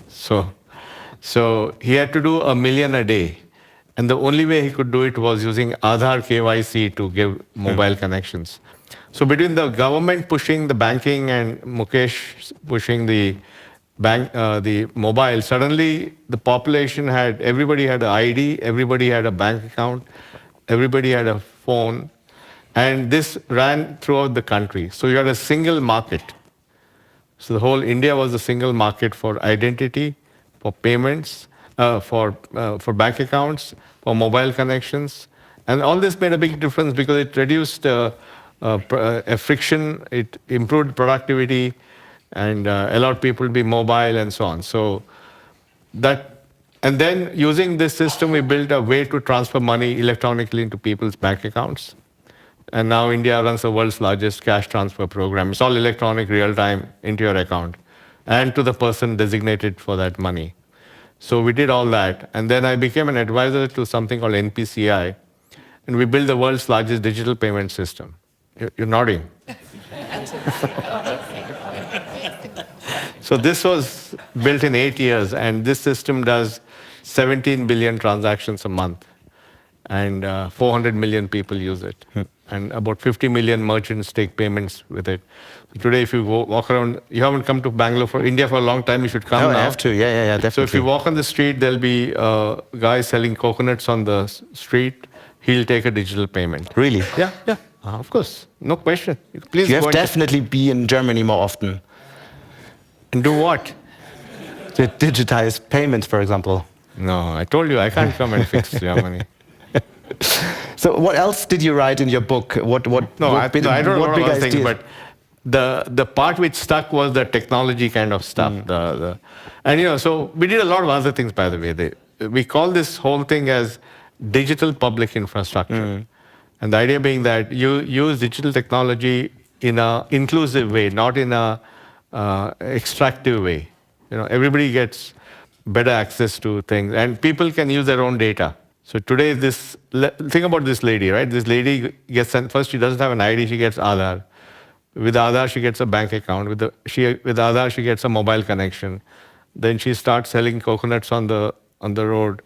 So he had to do 1 million a day. And the only way he could do it was using Aadhaar KYC to give mobile connections. So between the government pushing the banking and Mukesh pushing the mobile, suddenly the population everybody had an ID, everybody had a bank account, everybody had a phone, and this ran throughout the country. So you had a single market. So the whole India was a single market for identity, for payments, for bank accounts, for mobile connections. And all this made a big difference because it reduced friction, it improved productivity, and allowed people to be mobile and so on. And then using this system, we built a way to transfer money electronically into people's bank accounts. And now India runs the world's largest cash transfer program. It's all electronic, real-time, into your account, and to the person designated for that money. So we did all that. And then I became an advisor to something called NPCI, and we built the world's largest digital payment system. You're nodding. So this was built in 8 years, and this system does 17 billion transactions a month, and 400 million people use it. And about 50 million merchants take payments with it. Today, if you walk around, you haven't come to India for a long time, you should come now. I have to, yeah, definitely. So if you walk on the street, there'll be a guy selling coconuts on the street. He'll take a digital payment. Really? Yeah. Of course, no question. Please you have definitely be in Germany more often. And do what? To digitize payments, for example. No, I told you I can't come and fix Germany. So what else did you write in your book? I don't know what I think, but the part which stuck was the technology kind of stuff. And so we did a lot of other things, by the way. We call this whole thing as digital public infrastructure. And the idea being that you use digital technology in an inclusive way, not in a extractive way. Everybody gets better access to things, and people can use their own data. So today, think about this lady, right? This lady first she doesn't have an ID, she gets Aadhaar. With Aadhaar, she gets a bank account. With Aadhaar, she gets a mobile connection. Then she starts selling coconuts on the road.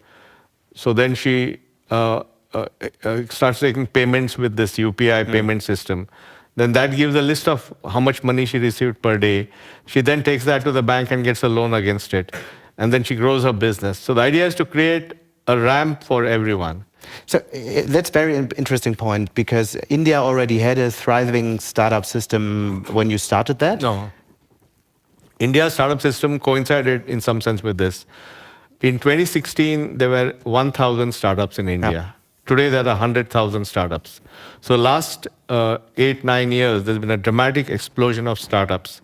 So then she starts taking payments with this UPI payment system. Then that gives a list of how much money she received per day. She then takes that to the bank and gets a loan against it. And then she grows her business. So the idea is to create a ramp for everyone. So that's a very interesting point, because India already had a thriving startup system when you started that? No. India's startup system coincided in some sense with this. In 2016, there were 1,000 startups in India. Yeah. Today, there are 100,000 startups. So last 8-9 years, there's been a dramatic explosion of startups.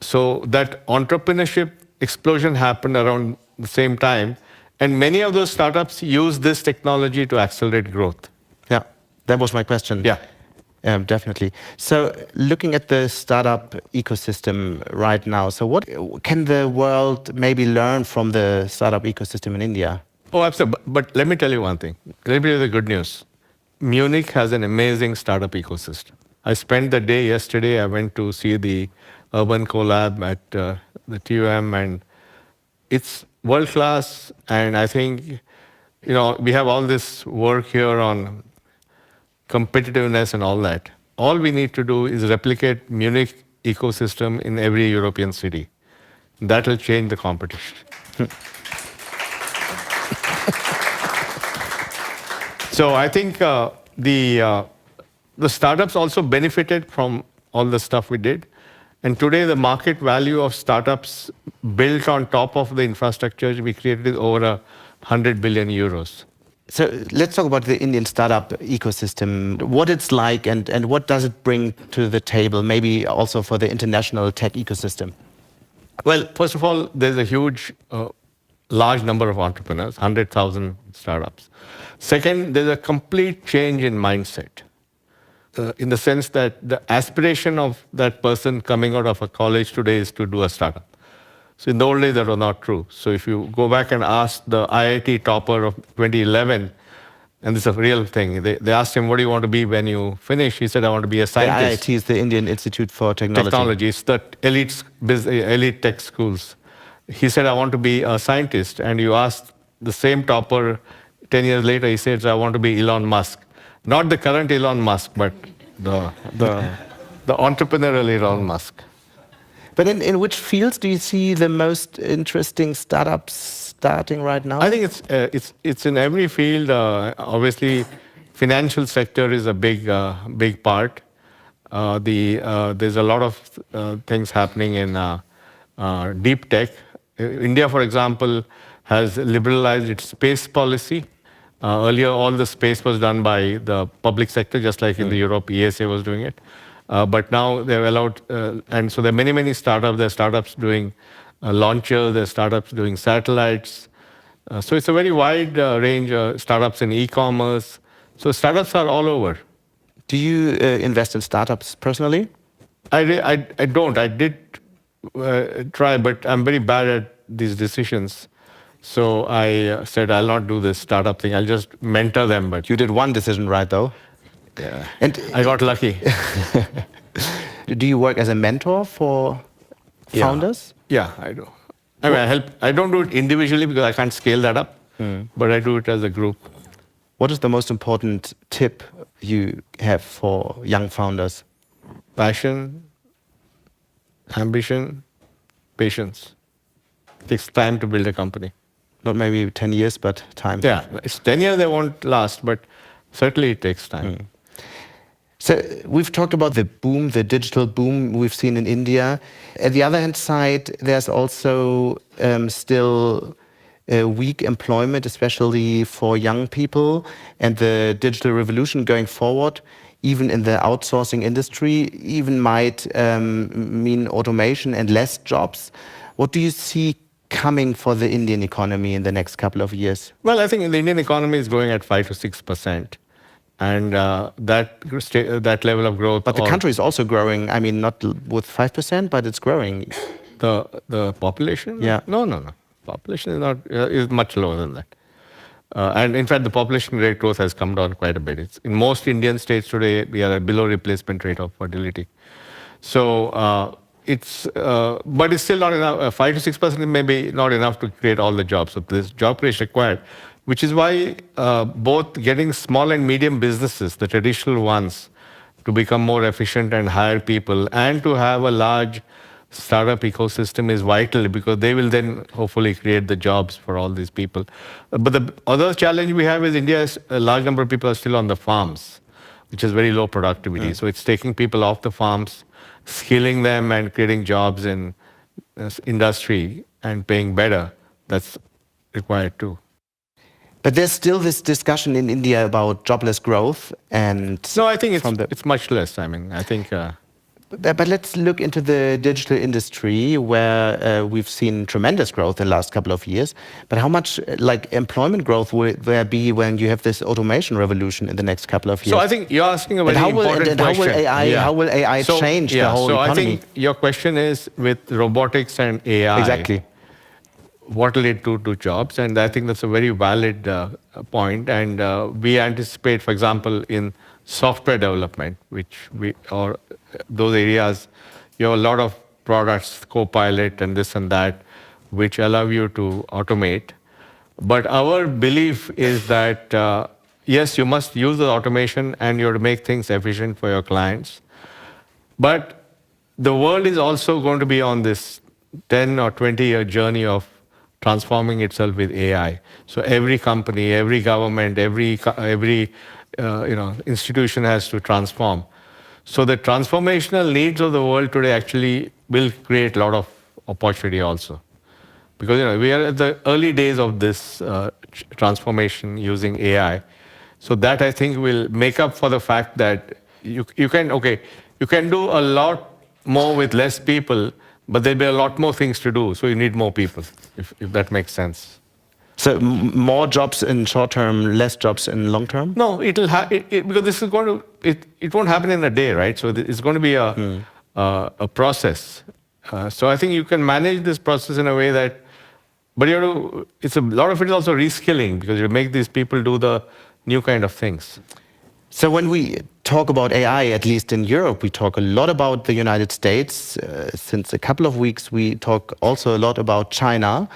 So that entrepreneurship explosion happened around the same time. And many of those startups use this technology to accelerate growth. Yeah, that was my question. Yeah. Definitely. So looking at the startup ecosystem right now, so what can the world maybe learn from the startup ecosystem in India? Oh, absolutely. But let me tell you one thing. Let me tell you the good news. Munich has an amazing startup ecosystem. I spent the day yesterday, I went to see the Urban Collab at the TUM, and it's world class. And I think, we have all this work here on competitiveness and all that. All we need to do is replicate Munich ecosystem in every European city. That will change the competition. So I think the startups also benefited from all the stuff we did. And today, the market value of startups built on top of the infrastructure we created is over 100 billion euros. So let's talk about the Indian startup ecosystem, what it's like and what does it bring to the table, maybe also for the international tech ecosystem. Well, first of all, there's a huge, large number of entrepreneurs, 100,000 startups. Second, there's a complete change in mindset, in the sense that the aspiration of that person coming out of a college today is to do a startup. So in the old days, that was not true. So if you go back and ask the IIT topper of 2011, and this is a real thing, they asked him, what do you want to be when you finish? He said, I want to be a scientist. The IIT is the Indian Institute for Technology. Technology, it's the elite tech schools. He said, I want to be a scientist. And you asked the same topper 10 years later, he said, I want to be Elon Musk. Not the current Elon Musk, but the entrepreneurial Elon Musk. But in which fields do you see the most interesting startups starting right now? I think it's in every field. Obviously, financial sector is a big part. There's a lot of things happening in deep tech. India, for example, has liberalized its space policy. Earlier, all the space was done by the public sector, just like in the Europe, ESA was doing it. But now they've allowed, and so there are many startups. There are startups doing launchers, there are startups doing satellites. So it's a very wide range of startups in e-commerce. So startups are all over. Do you invest in startups personally? I don't. I did try, but I'm very bad at these decisions. So I said, I'll not do this startup thing. I'll just mentor them. But You did one decision right, though. yeah, And I got lucky. do you work as a mentor for founders? Yeah, I do. I mean, I help. I don't do it individually because I can't scale that up, but I do it as a group. What is the most important tip you have for young founders? Passion, ambition, patience. It takes time to build a company. Not maybe 10 years, but time. Yeah, it's 10 years they won't last, but certainly it takes time. So we've talked about the boom, the digital boom we've seen in India. At the other hand side, there's also still weak employment, especially for young people, and the digital revolution going forward, even in the outsourcing industry, even might mean automation and less jobs. What do you see coming for the Indian economy in the next couple of years? Well, I think the Indian economy is growing at 5 to 6%. And that level of growth. But the country is also growing. I mean, not with 5%, but it's growing. The population? Yeah. No. Population is much lower than that. And in fact, the population rate growth has come down quite a bit. It's, in most Indian states today, we are below replacement rate of fertility. So but it's still not enough. 5 to 6% may be not enough to create all the jobs. So there's job creation required. Which is why both getting small and medium businesses, the traditional ones, to become more efficient and hire people, and to have a large startup ecosystem is vital, because they will then hopefully create the jobs for all these people. But the other challenge we have is India's a large number of people are still on the farms, which is very low productivity. So it's taking people off the farms, skilling them and creating jobs in industry and paying better. That's required too. But there's still this discussion in India about jobless growth, and no, I think it's much less. I mean, I think. But let's look into the digital industry, where we've seen tremendous growth in the last couple of years. But how much employment growth will there be when you have this automation revolution in the next couple of years? So I think you're asking a very important question. How will AI change the whole economy? I think your question is with robotics and AI. Exactly. What will it do to jobs? And I think that's a very valid point. And we anticipate, for example, in software development, or those areas, you have a lot of products, Copilot and this and that, which allow you to automate. But our belief is that, yes, you must use the automation and you have to make things efficient for your clients. But the world is also going to be on this 10 or 20-year journey of transforming itself with AI. So every company, every government, every institution has to transform. So the transformational needs of the world today actually will create a lot of opportunity also. Because we are at the early days of this transformation using AI. So that I think will make up for the fact that you can do a lot more with less people, but there'll be a lot more things to do. So you need more people, if that makes sense. So more jobs in short term, less jobs in long term? No, because this is going to it won't happen in a day, right? So it's going to be a process. So I think you can manage this process in a way that, but it's a lot of it is also reskilling, because you make these people do the new kind of things. So when we talk about AI, at least in Europe, we talk a lot about the United States. Since a couple of weeks, we talk also a lot about China.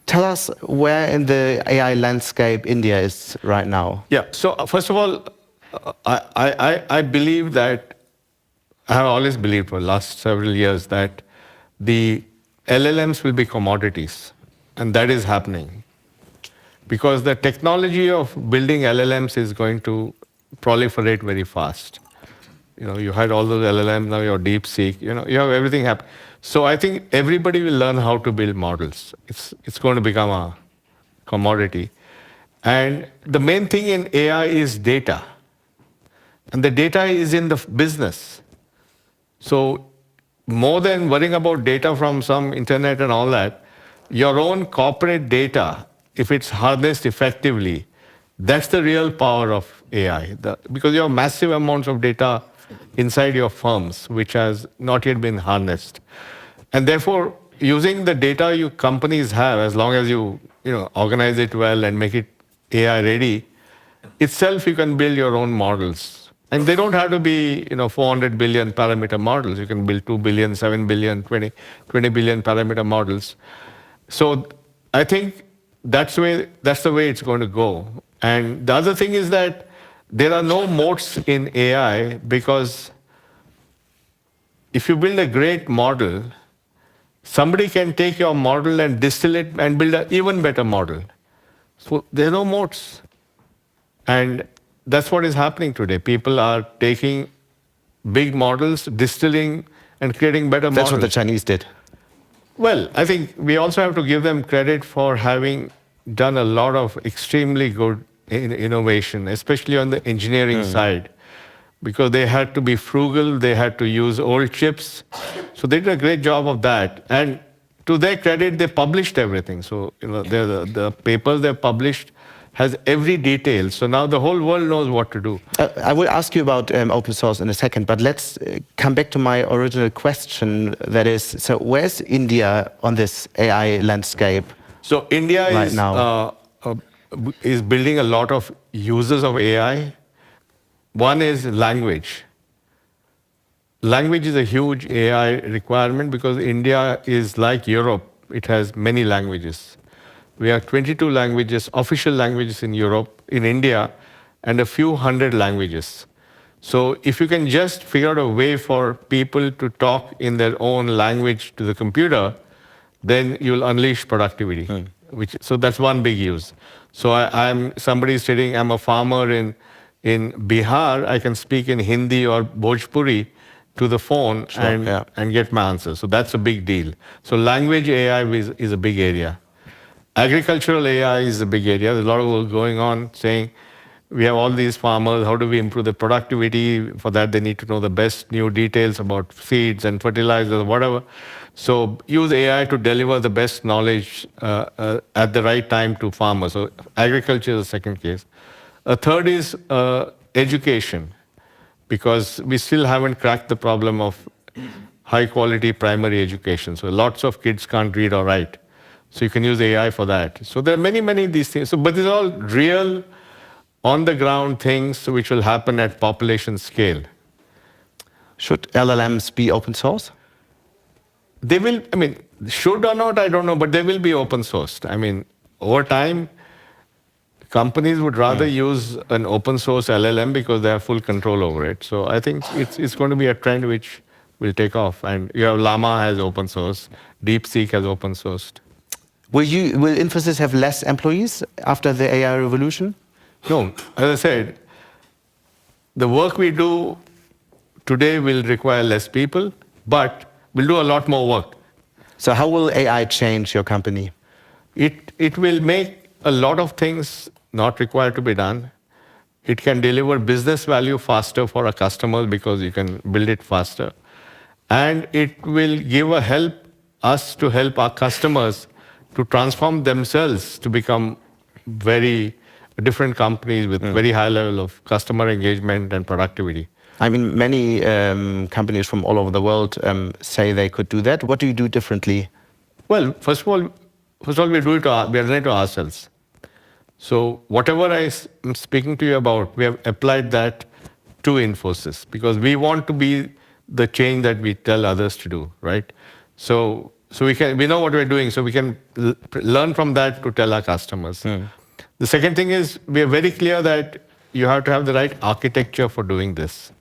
Tell us where in the AI landscape India is right now. Yeah. So first of all, I believe that, I have always believed for the last several years that the LLMs will be commodities, and that is happening. Because the technology of building LLMs is going to proliferate very fast. You had all those LLMs, now your DeepSeek, you have everything happen. So I think everybody will learn how to build models. It's going to become a commodity. And the main thing in AI is data. And the data is in the business. So more than worrying about data from some internet and all that, your own corporate data, if it's harnessed effectively, that's the real power of AI. Because you have massive amounts of data inside your firms, which has not yet been harnessed. And therefore, using the data you companies have, as long as you organize it well and make it AI ready, itself you can build your own models. And they don't have to be 400 billion parameter models. You can build 2 billion, 7 billion, 20 billion parameter models. So I think that's the way it's going to go. And the other thing is that there are no moats in AI, because if you build a great model, somebody can take your model and distill it and build an even better model. So there are no moats. And that's what is happening today. People are taking big models, distilling, and creating better models. That's what the Chinese did. Well, I think we also have to give them credit for having done a lot of extremely good innovation, especially on the engineering side, because they had to be frugal, they had to use old chips. So they did a great job of that. And to their credit, they published everything. So the papers they published has every detail. So now the whole world knows what to do. I will ask you about open source in a second, but let's come back to my original question. That is, so where's India on this AI landscape? So India right is building a lot of users of AI. One is language. Language is a huge AI requirement, because India is like Europe. It has many languages. We have 22 languages, official languages in Europe, in India, and a few hundred languages. So if you can just figure out a way for people to talk in their own language to the computer, then you'll unleash productivity. So that's one big use. So I'm a farmer in Bihar, I can speak in Hindi or Bhojpuri to the phone and get my answers. So that's a big deal. So language AI is a big area. Agricultural AI is a big area. There's a lot of work going on saying, we have all these farmers, how do we improve the productivity? For that, they need to know the best new details about seeds and fertilizers, whatever. So use AI to deliver the best knowledge at the right time to farmers. So agriculture is the second case. A third is education, because we still haven't cracked the problem of high quality primary education. So lots of kids can't read or write. So you can use AI for that. So there are many of these things. But these are all real, on-the-ground things which will happen at population scale. Should LLMs be open source? They will, should or not, I don't know, but they will be open sourced. Over time, companies would rather use an open source LLM because they have full control over it. So I think it's going to be a trend which will take off. And you have Llama has open source, DeepSeek has open sourced. Will Infosys have less employees after the AI revolution? No, as I said, the work we do today will require less people, but we'll do a lot more work. So how will AI change your company? It will make a lot of things not required to be done. It can deliver business value faster for our customers because you can build it faster. And it will give us to help our customers to transform themselves to become very different companies with very high level of customer engagement and productivity. I mean, many companies from all over the world say they could do that. What do you do differently? Well, first of all, we do it. We are doing it to ourselves. So whatever I'm speaking to you about, we have applied that to Infosys because we want to be the change that we tell others to do, right? So we know what we're doing, so we can learn from that to tell our customers. The second thing is we are very clear that you have to have the right architecture for doing this.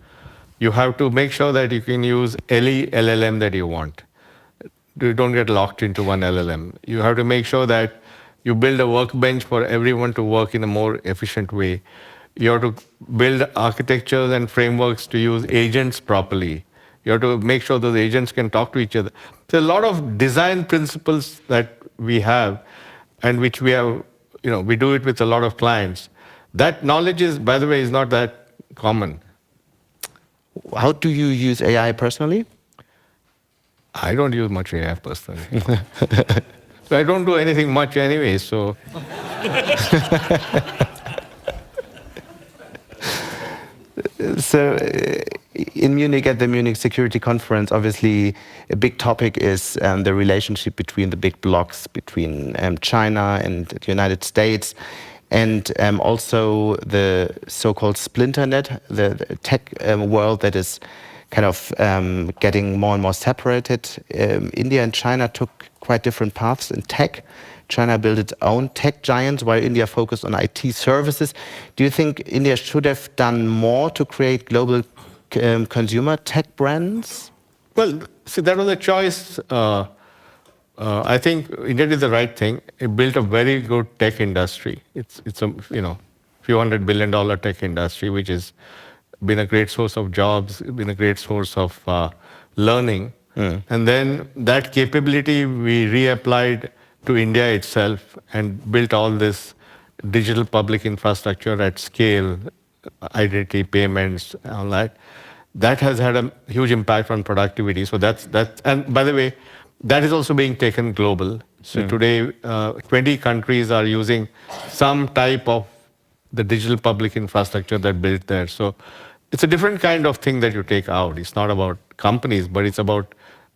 You have to make sure that you can use any LLM that you want. You don't get locked into one LLM. You have to make sure that you build a workbench for everyone to work in a more efficient way. You have to build architectures and frameworks to use agents properly. You have to make sure those agents can talk to each other. There's a lot of design principles that we have and which we have, we do it with a lot of clients. That knowledge is, by the way, is not that common. How do you use AI personally? I don't use much AI personally. So I don't do anything much anyway, so. So in Munich, at the Munich Security Conference, obviously a big topic is the relationship between the big blocs, between China and the United States, and also the so-called splinternet, the tech world that is kind of getting more and more separated. India and China took quite different paths in tech. China built its own tech giants while India focused on IT services. Do you think India should have done more to create global consumer tech brands? Well, see, that was a choice. I think India did the right thing. It built a very good tech industry. It's a few $100 billion tech industry, which has been a great source of jobs, been a great source of learning. And then that capability we reapplied to India itself and built all this digital public infrastructure at scale, identity, payments, all that. That has had a huge impact on productivity. So that's and by the way, that is also being taken global. So today, 20 countries are using some type of the digital public infrastructure that built there. So it's a different kind of thing that you take out. It's not about companies, but it's about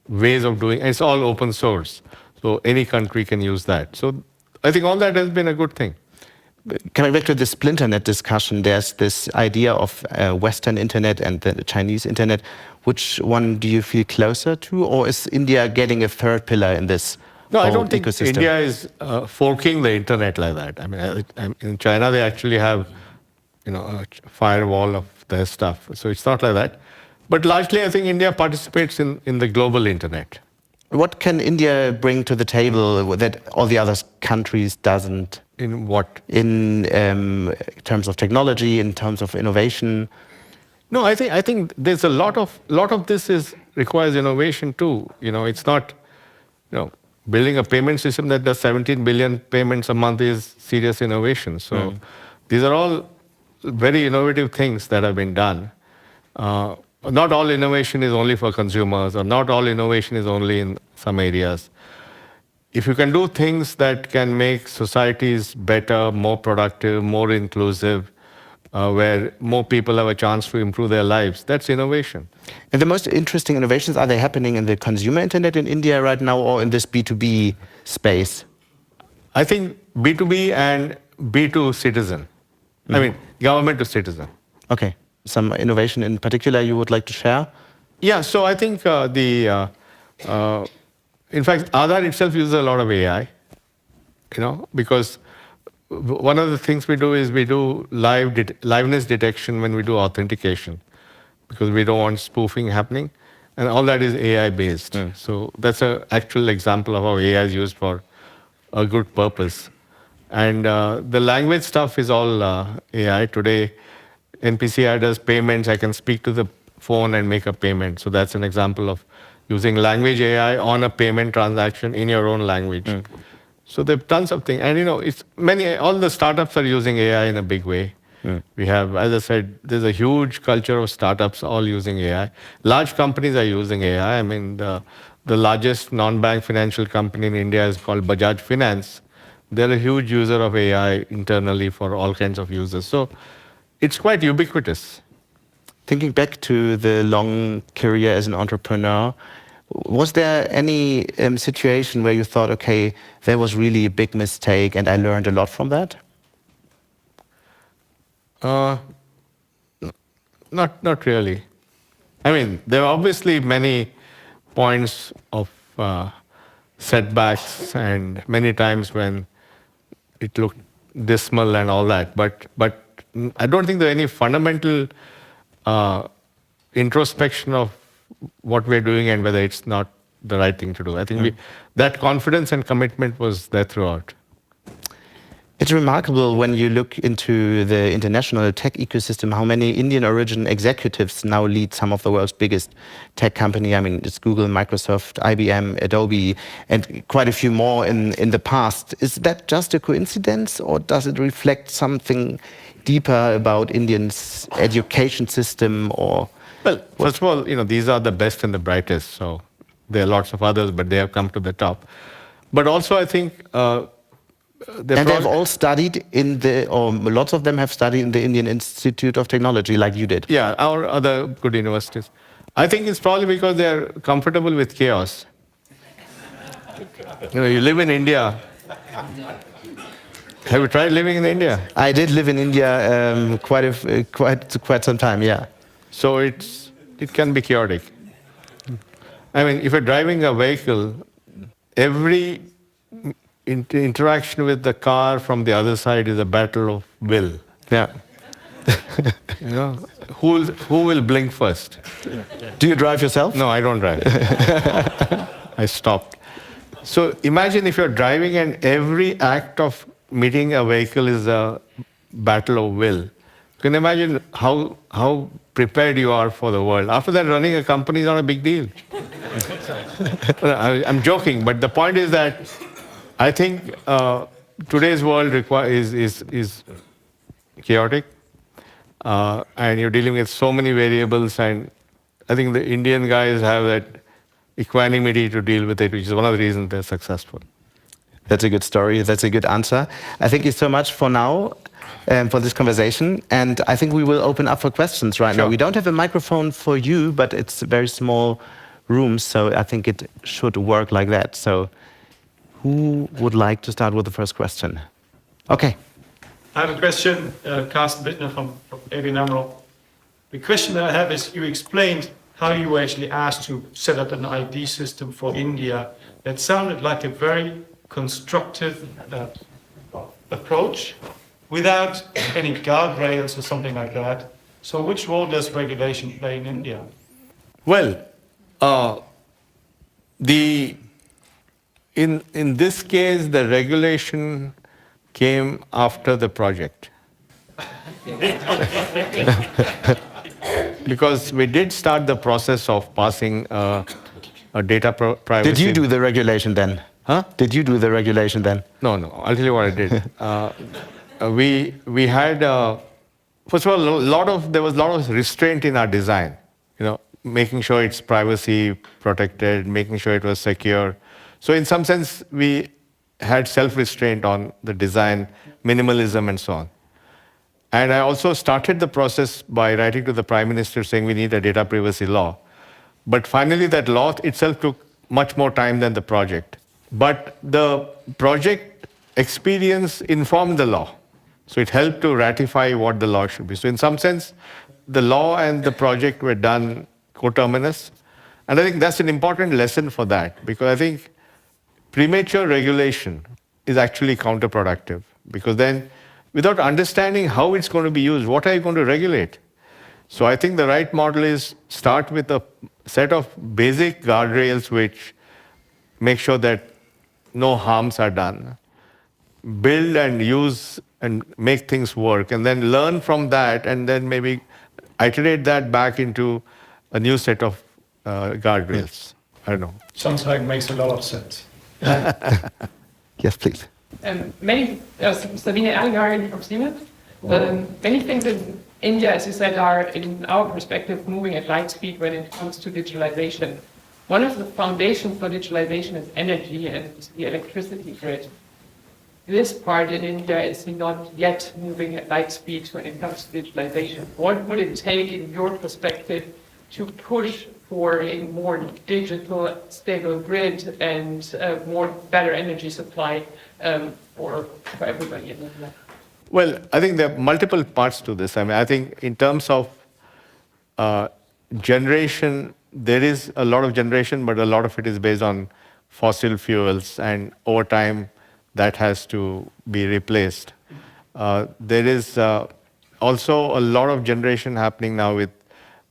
ways of doing. And it's all open source. So any country can use that. So I think all that has been a good thing. Coming back to the splinternet discussion, there's this idea of Western internet and the Chinese internet. Which one do you feel closer to? Or is India getting a third pillar in this No, whole I don't think ecosystem? India is forking the internet like that. I mean, in China, they actually have a firewall of their stuff. So it's not like that. But largely, I think India participates in the global internet. What can India bring to the table that all the other countries doesn't? In what? In terms of technology, in terms of innovation? No, I think there's a lot of this requires innovation too. It's not, building a payment system that does 17 billion payments a month is serious innovation. So these are all very innovative things that have been done. Not all innovation is only for consumers, or not all innovation is only in some areas. If you can do things that can make societies better, more productive, more inclusive, where more people have a chance to improve their lives, that's innovation. And the most interesting innovations, are they happening in the consumer internet in India right now or in this B2B space? I think B2B and B2 citizen. I mean, government to citizen. Okay. Some innovation in particular you would like to share? Yeah, so I think in fact, Aadhaar itself uses a lot of AI, because one of the things we do is we do liveness detection when we do authentication, because we don't want spoofing happening, and all that is AI based. So that's an actual example of how AI is used for a good purpose. And the language stuff is all AI. Today, NPCI does payments. I can speak to the phone and make a payment. So that's an example of using language AI on a payment transaction in your own language. So they've done something. And all the startups are using AI in a big way. We have, as I said, there's a huge culture of startups all using AI. Large companies are using AI. I mean, the largest non-bank financial company in India is called Bajaj Finance. They're a huge user of AI internally for all kinds of users. So it's quite ubiquitous. Thinking back to the long career as an entrepreneur, was there any situation where you thought, okay, that was really a big mistake and I learned a lot from that? Not really. I mean, there are obviously many points of setbacks and many times when it looked dismal and all that. But I don't think there are any fundamental introspection of what we're doing and whether it's not the right thing to do. I think that confidence and commitment was there throughout. It's remarkable when you look into the international tech ecosystem, how many Indian origin executives now lead some of the world's biggest tech company. I mean, it's Google, Microsoft, IBM, Adobe, and quite a few more in the past. Is that just a coincidence, or does it reflect something deeper about Indians' education system? Or well, first of all, these are the best and the brightest. So there are lots of others, but they have come to the top. But also, I think. They've all studied or lots of them have studied in the Indian Institute of Technology, like you did. Yeah, or other good universities. I think it's probably because they're comfortable with chaos. You live in India. Have you tried living in India? I did live in India quite some time, yeah. So it can be chaotic. I mean, if you're driving a vehicle, every interaction with the car from the other side is a battle of will. Yeah. Who will blink first? Do you drive yourself? No, I don't drive. I stopped. So imagine if you're driving and every act of meeting a vehicle is a battle of will. You can imagine how prepared you are for the world. After that, running a company is not a big deal. I'm joking, but the point is that I think today's world is chaotic, and you're dealing with so many variables, and I think the Indian guys have that equanimity to deal with it, which is one of the reasons they're successful. That's a good story. That's a good answer. I thank you so much for now, for this conversation, and I think we will open up for questions right now. We don't have a microphone for you, but it's a very small room, so I think it should work like that. So. Who would like to start with the first question? Okay. I have a question, Carsten Bittner from ABN AMRO. The question that I have is, you explained how you were actually asked to set up an ID system for India. That sounded like a very constructive approach without any guardrails or something like that. So which role does regulation play in India? Well, In this case, the regulation came after the project. Because we did start the process of passing a data privacy. Did you do the regulation then? Huh? Did you do the regulation then? No. I'll tell you what I did. We had, first of all, there was a lot of restraint in our design. Making sure it's privacy protected, making sure it was secure. So in some sense, we had self-restraint on the design, minimalism, and so on. And I also started the process by writing to the Prime Minister saying we need a data privacy law. But finally, that law itself took much more time than the project. But the project experience informed the law. So it helped to ratify what the law should be. So in some sense, the law and the project were done coterminous. And I think that's an important lesson for that, because I think premature regulation is actually counterproductive, because then without understanding how it's going to be used, what are you going to regulate? So I think the right model is start with a set of basic guardrails which make sure that no harms are done. Build and use and make things work, and then learn from that, and then maybe iterate that back into a new set of guardrails. I don't know. Sometimes makes a lot of sense. Yes, please. Sabine Erlinger from Siemens. Many things in India, as you said, are, in our perspective, moving at light speed when it comes to digitalization. One of the foundations for digitalization is energy and the electricity grid. This part in India is not yet moving at light speed when it comes to digitalization. What would it take, in your perspective, to push for a more digital, stable grid and better energy supply for everybody in India? Well, I think there are multiple parts to this. I mean, I think in terms of generation, there is a lot of generation, but a lot of it is based on fossil fuels, and over time, that has to be replaced. There is also a lot of generation happening now with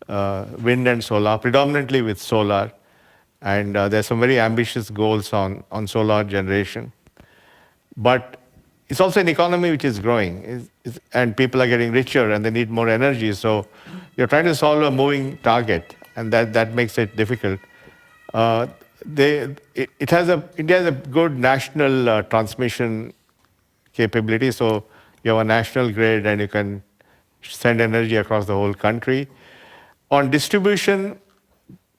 wind and solar, predominantly with solar, and there's some very ambitious goals on solar generation. But it's also an economy which is growing, and people are getting richer and they need more energy. So you're trying to solve a moving target, and that makes it difficult. India has a good national transmission capability. So you have a national grid and you can send energy across the whole country. On distribution,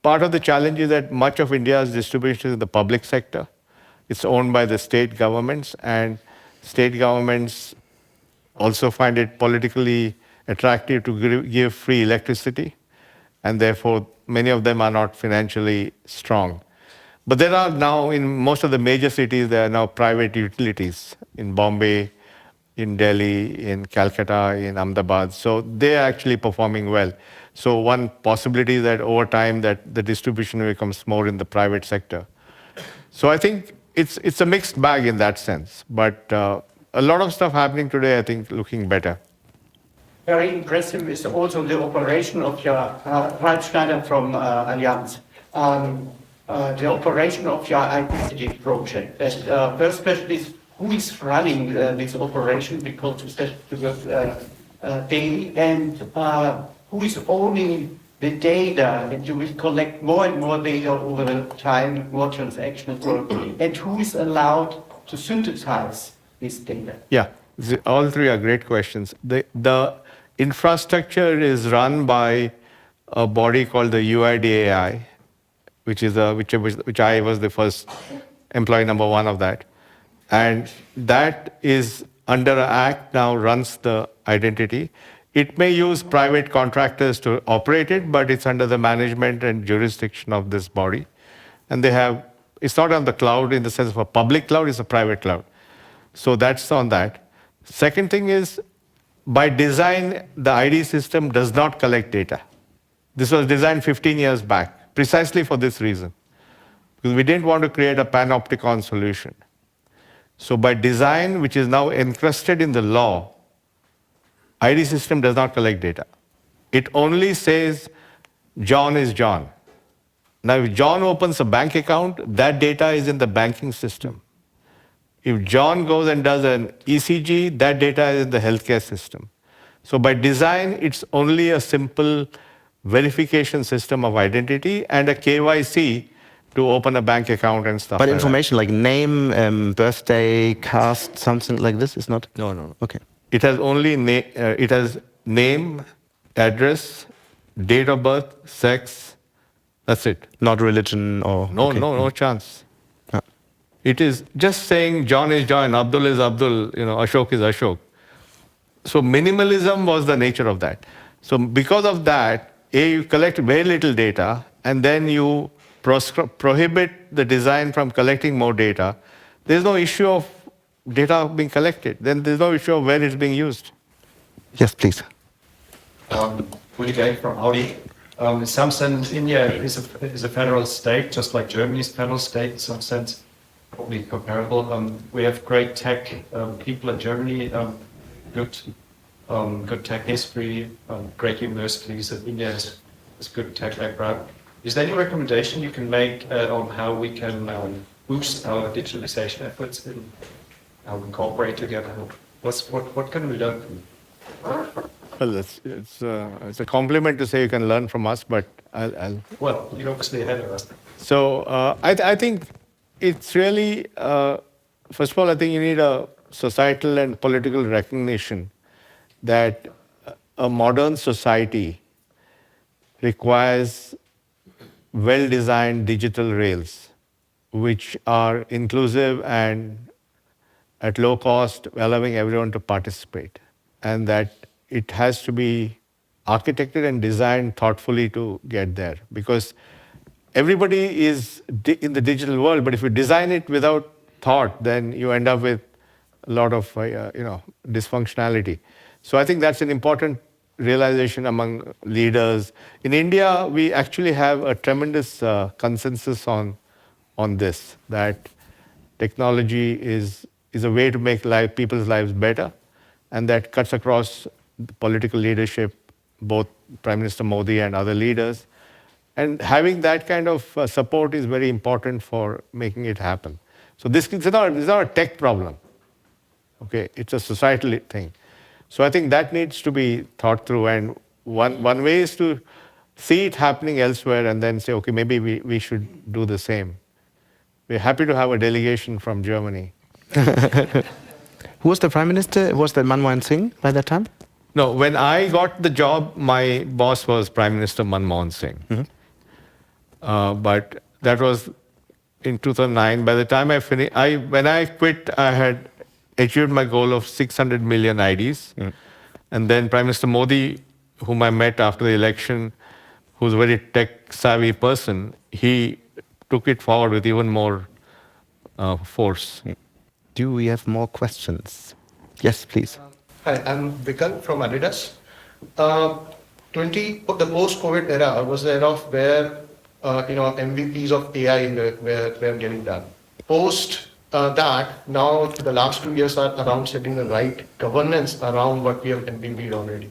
part of the challenge is that much of India's distribution is in the public sector. It's owned by the state governments, and state governments also find it politically attractive to give free electricity, and therefore many of them are not financially strong. But there are now, in most of the major cities, there are now private utilities in Bombay, in Delhi, in Calcutta, in Ahmedabad. So they are actually performing well. So one possibility is that over time that the distribution becomes more in the private sector. So I think it's a mixed bag in that sense. But a lot of stuff happening today, I think, looking better. Very impressive is also the operation of your Ralf Schneider from Allianz. The operation of your identity project. First question is, who is running this operation, because you said to work daily, and who is owning the data, and you will collect more and more data over the time, more transactions, and who is allowed to synthesize this data? Yeah, all three are great questions. The infrastructure is run by a body called the UIDAI, which I was the first employee number one of that. And that is under an act now runs the identity. It may use private contractors to operate it, but it's under the management and jurisdiction of this body. And it's not on the cloud in the sense of a public cloud, it's a private cloud. So that's on that. Second thing is, by design, the ID system does not collect data. This was designed 15 years back, precisely for this reason. Because we didn't want to create a panopticon solution. So by design, which is now encrusted in the law, ID system does not collect data. It only says John is John. Now, if John opens a bank account, that data is in the banking system. If John goes and does an ECG, that data is in the healthcare system. So by design, it's only a simple verification system of identity and a KYC to open a bank account and stuff. But information like name, birthday, caste, something like this is not? No. Okay. It has only it has name, address, date of birth, sex. That's it. Not religion or... No, okay. no chance. It is just saying John is John, Abdul is Abdul, Ashok is Ashok. So minimalism was the nature of that. So because of that, you collect very little data, and then you prohibit the design from collecting more data. There's no issue of data being collected. Then there's no issue of where it's being used. Yes, please. Guy from Audi. In some sense, India is a federal state, just like Germany's federal state in some sense. Probably comparable. We have great tech people in Germany, good tech history, great universities, and India has good tech background. Is there any recommendation you can make on how we can boost our digitalization efforts and how we cooperate together? What can we learn from you? Well, it's a compliment to say you can learn from us, but I'll... Well, you're obviously ahead of us. So I think it's really, first of all, I think you need a societal and political recognition that a modern society requires well-designed digital rails, which are inclusive and at low cost, allowing everyone to participate. And that it has to be architected and designed thoughtfully to get there. Because everybody is in the digital world, but if you design it without thought, then you end up with a lot of dysfunctionality. So I think that's an important realization among leaders. In India, we actually have a tremendous consensus on this, that technology is a way to make people's lives better, and that cuts across political leadership, both Prime Minister Modi and other leaders. And having that kind of support is very important for making it happen. So this is not a tech problem. Okay, it's a societal thing. So I think that needs to be thought through. And one way is to see it happening elsewhere and then say, okay, maybe we should do the same. We're happy to have a delegation from Germany. Who was the Prime Minister? Was that Manmohan Singh by that time? No, when I got the job, my boss was Prime Minister Manmohan Singh. Mm-hmm. But that was in 2009. By the time I finished, when I quit, I had achieved my goal of 600 million IDs. Mm. And then Prime Minister Modi, whom I met after the election, who's a very tech-savvy person, he took it forward with even more force. Do we have more questions? Yes, please. Hi, I'm Vikal from Adidas. The post-COVID era was the era of where MVPs of AI were getting done. Post that, now the last 2 years are around setting the right governance around what we have MVP'd already.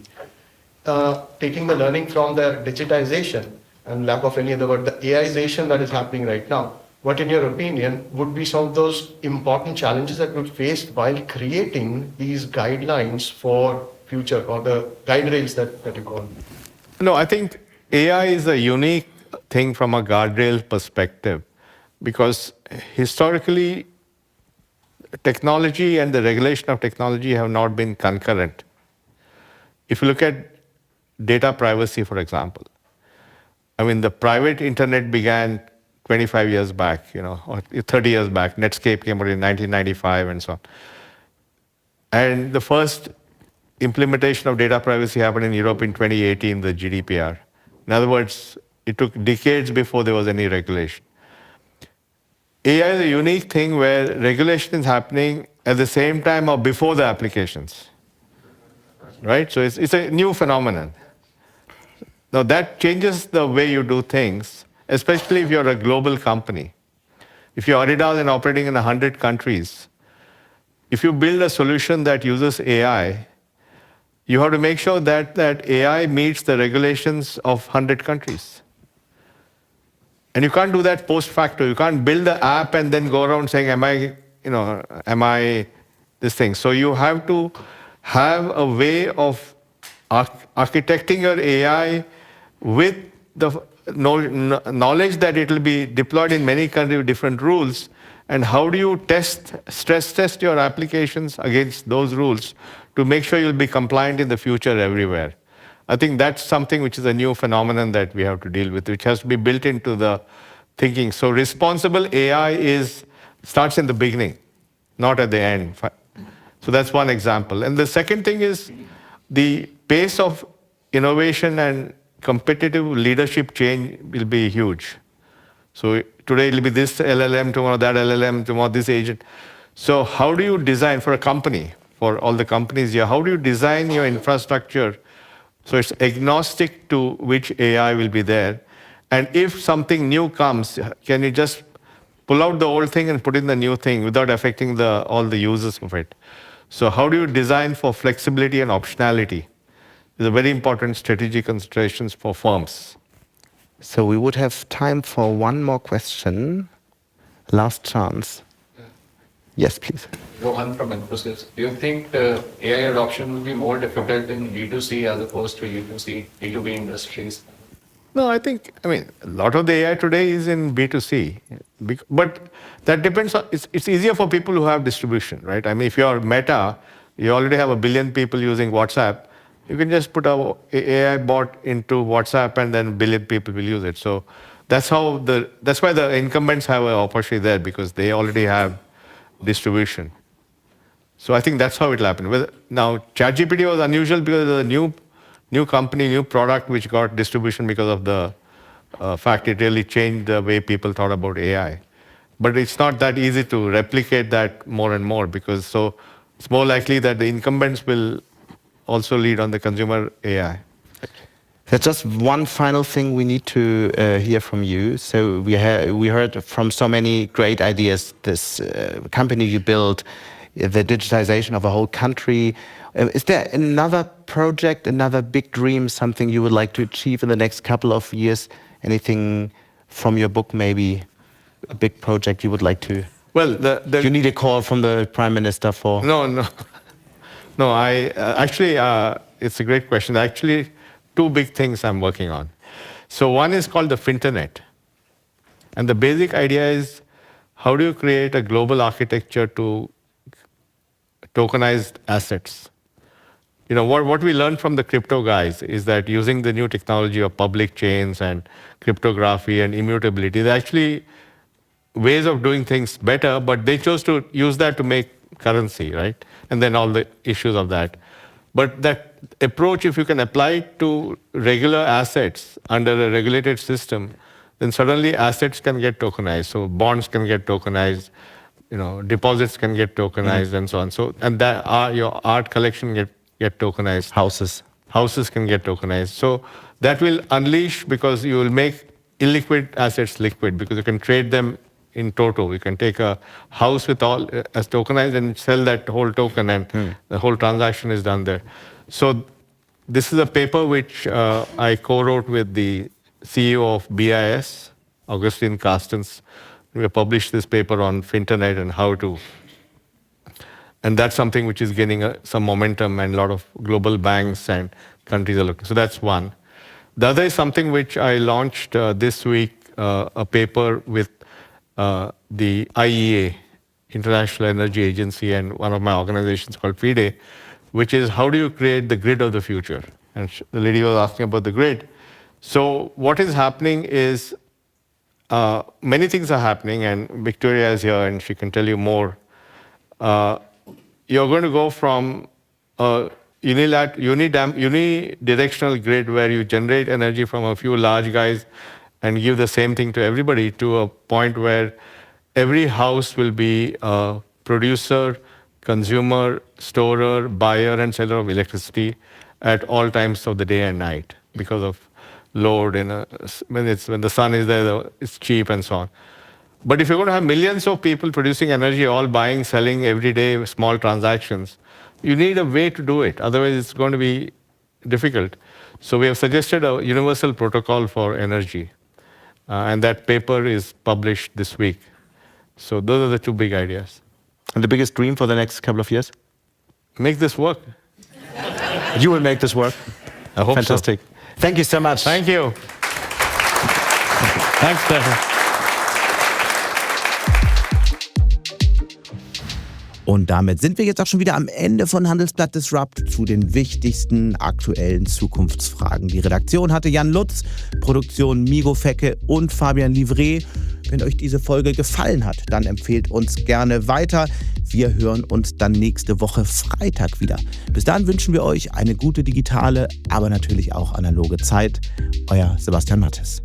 Taking the learning from the digitization and lack of any other word, the AIization that is happening right now, what in your opinion would be some of those important challenges that we've faced while creating these guidelines for future, or the guide rails that you call? No, I think AI is a unique thing from a guardrail perspective, because historically, technology and the regulation of technology have not been concurrent. If you look at data privacy, for example, I mean, the private internet began 25 years back, or 30 years back. Netscape came out in 1995 and so on. And the first implementation of data privacy happened in Europe in 2018, the GDPR. In other words, it took decades before there was any regulation. AI is a unique thing where regulation is happening at the same time or before the applications, right? So it's a new phenomenon. Now that changes the way you do things, especially if you're a global company. If you're Adidas and operating in 100 countries, if you build a solution that uses AI, you have to make sure that AI meets the regulations of 100 countries. And you can't do that post facto. You can't build the app and then go around saying, am I this thing? So you have to have a way of architecting your AI with the knowledge that it will be deployed in many countries with different rules. And how do you stress test your applications against those rules to make sure you'll be compliant in the future everywhere? I think that's something which is a new phenomenon that we have to deal with, which has to be built into the thinking. So responsible AI starts in the beginning, not at the end. So that's one example. And the second thing is the pace of innovation and competitive leadership change will be huge. So today it'll be this LLM, tomorrow that LLM, tomorrow this agent. So how do you design for a company, for all the companies here, how do you design your infrastructure so it's agnostic to which AI will be there? And if something new comes, can you just pull out the old thing and put in the new thing without affecting all the users of it? So how do you design for flexibility and optionality? These are very important strategic considerations for firms. So we would have time for one more question. Last chance. Yes, please. Rohan from Infosys. Do you think the AI adoption will be more difficult in B2C as opposed to B2B industries? No, I mean, a lot of the AI today is in B2C. But that depends on, it's easier for people who have distribution, right? I mean, if you're Meta, you already have 1 billion people using WhatsApp, you can just put an AI bot into WhatsApp and then 1 billion people will use it. So that's why the incumbents have an opportunity there, because they already have distribution. So I think that's how it will happen. Now, ChatGPT was unusual because of the new company, new product, which got distribution because of the fact it really changed the way people thought about AI. But it's not that easy to replicate that more and more, because so it's more likely that the incumbents will also lead on the consumer AI. There's just one final thing we need to hear from you. So we heard from so many great ideas, this company you built, the digitization of a whole country. Is there another project, another big dream, something you would like to achieve in the next couple of years? Anything from your book, maybe a big project you would like to? Well, you need a call from the Prime Minister for? No. Actually, it's a great question. Actually, 2 big things I'm working on. So one is called the Finternet. And the basic idea is, how do you create a global architecture to tokenized assets? You know, what we learned from the crypto guys is that using the new technology of public chains and cryptography and immutability, they're actually ways of doing things better, but they chose to use that to make currency, right? And then all the issues of that. But that approach, if you can apply it to regular assets under a regulated system, then suddenly assets can get tokenized. So bonds can get tokenized, you know, deposits can get tokenized, and so on. So, and that your art collection get tokenized. Houses can get tokenized. So that will unleash, because you will make illiquid assets liquid, because you can trade them in total. You can take a house with all as tokenized and sell that whole token, and the whole transaction is done there. So this is a paper which I co-wrote with the CEO of BIS, Augustine Carstens. We published this paper on Finternet and how to. And that's something which is gaining some momentum, and a lot of global banks and countries are looking. So that's one. The other is something which I launched this week, a paper with the IEA, International Energy Agency, and one of my organizations called FIDE, which is how do you create the grid of the future? And the lady was asking about the grid. So what is happening is many things are happening, and Victoria is here and she can tell you more. You're going to go from a unidirectional grid where you generate energy from a few large guys and give the same thing to everybody, to a point where every house will be a producer, consumer, storer, buyer, and seller of electricity at all times of the day and night because of load. When the sun is there, it's cheap and so on. But if you're going to have millions of people producing energy, all buying, selling every day, small transactions, you need a way to do it. Otherwise, it's going to be difficult. So we have suggested a universal protocol for energy. And that paper is published this week. So those are the 2 big ideas. And the biggest dream for the next couple of years? Make this work. You will make this work. I hope Fantastic. So. Thank you so much. Thank you. Thanks, Stefan. Und damit sind wir jetzt auch schon wieder am Ende von Handelsblatt Disrupt zu den wichtigsten aktuellen Zukunftsfragen. Die Redaktion hatte Jan Lutz, Produktion Migo Fecke und Fabian Livret. Wenn euch diese Folge gefallen hat, dann empfehlt uns gerne weiter. Wir hören uns dann nächste Woche Freitag wieder. Bis dahin wünschen wir euch eine gute digitale, aber natürlich auch analoge Zeit. Euer Sebastian Matthes.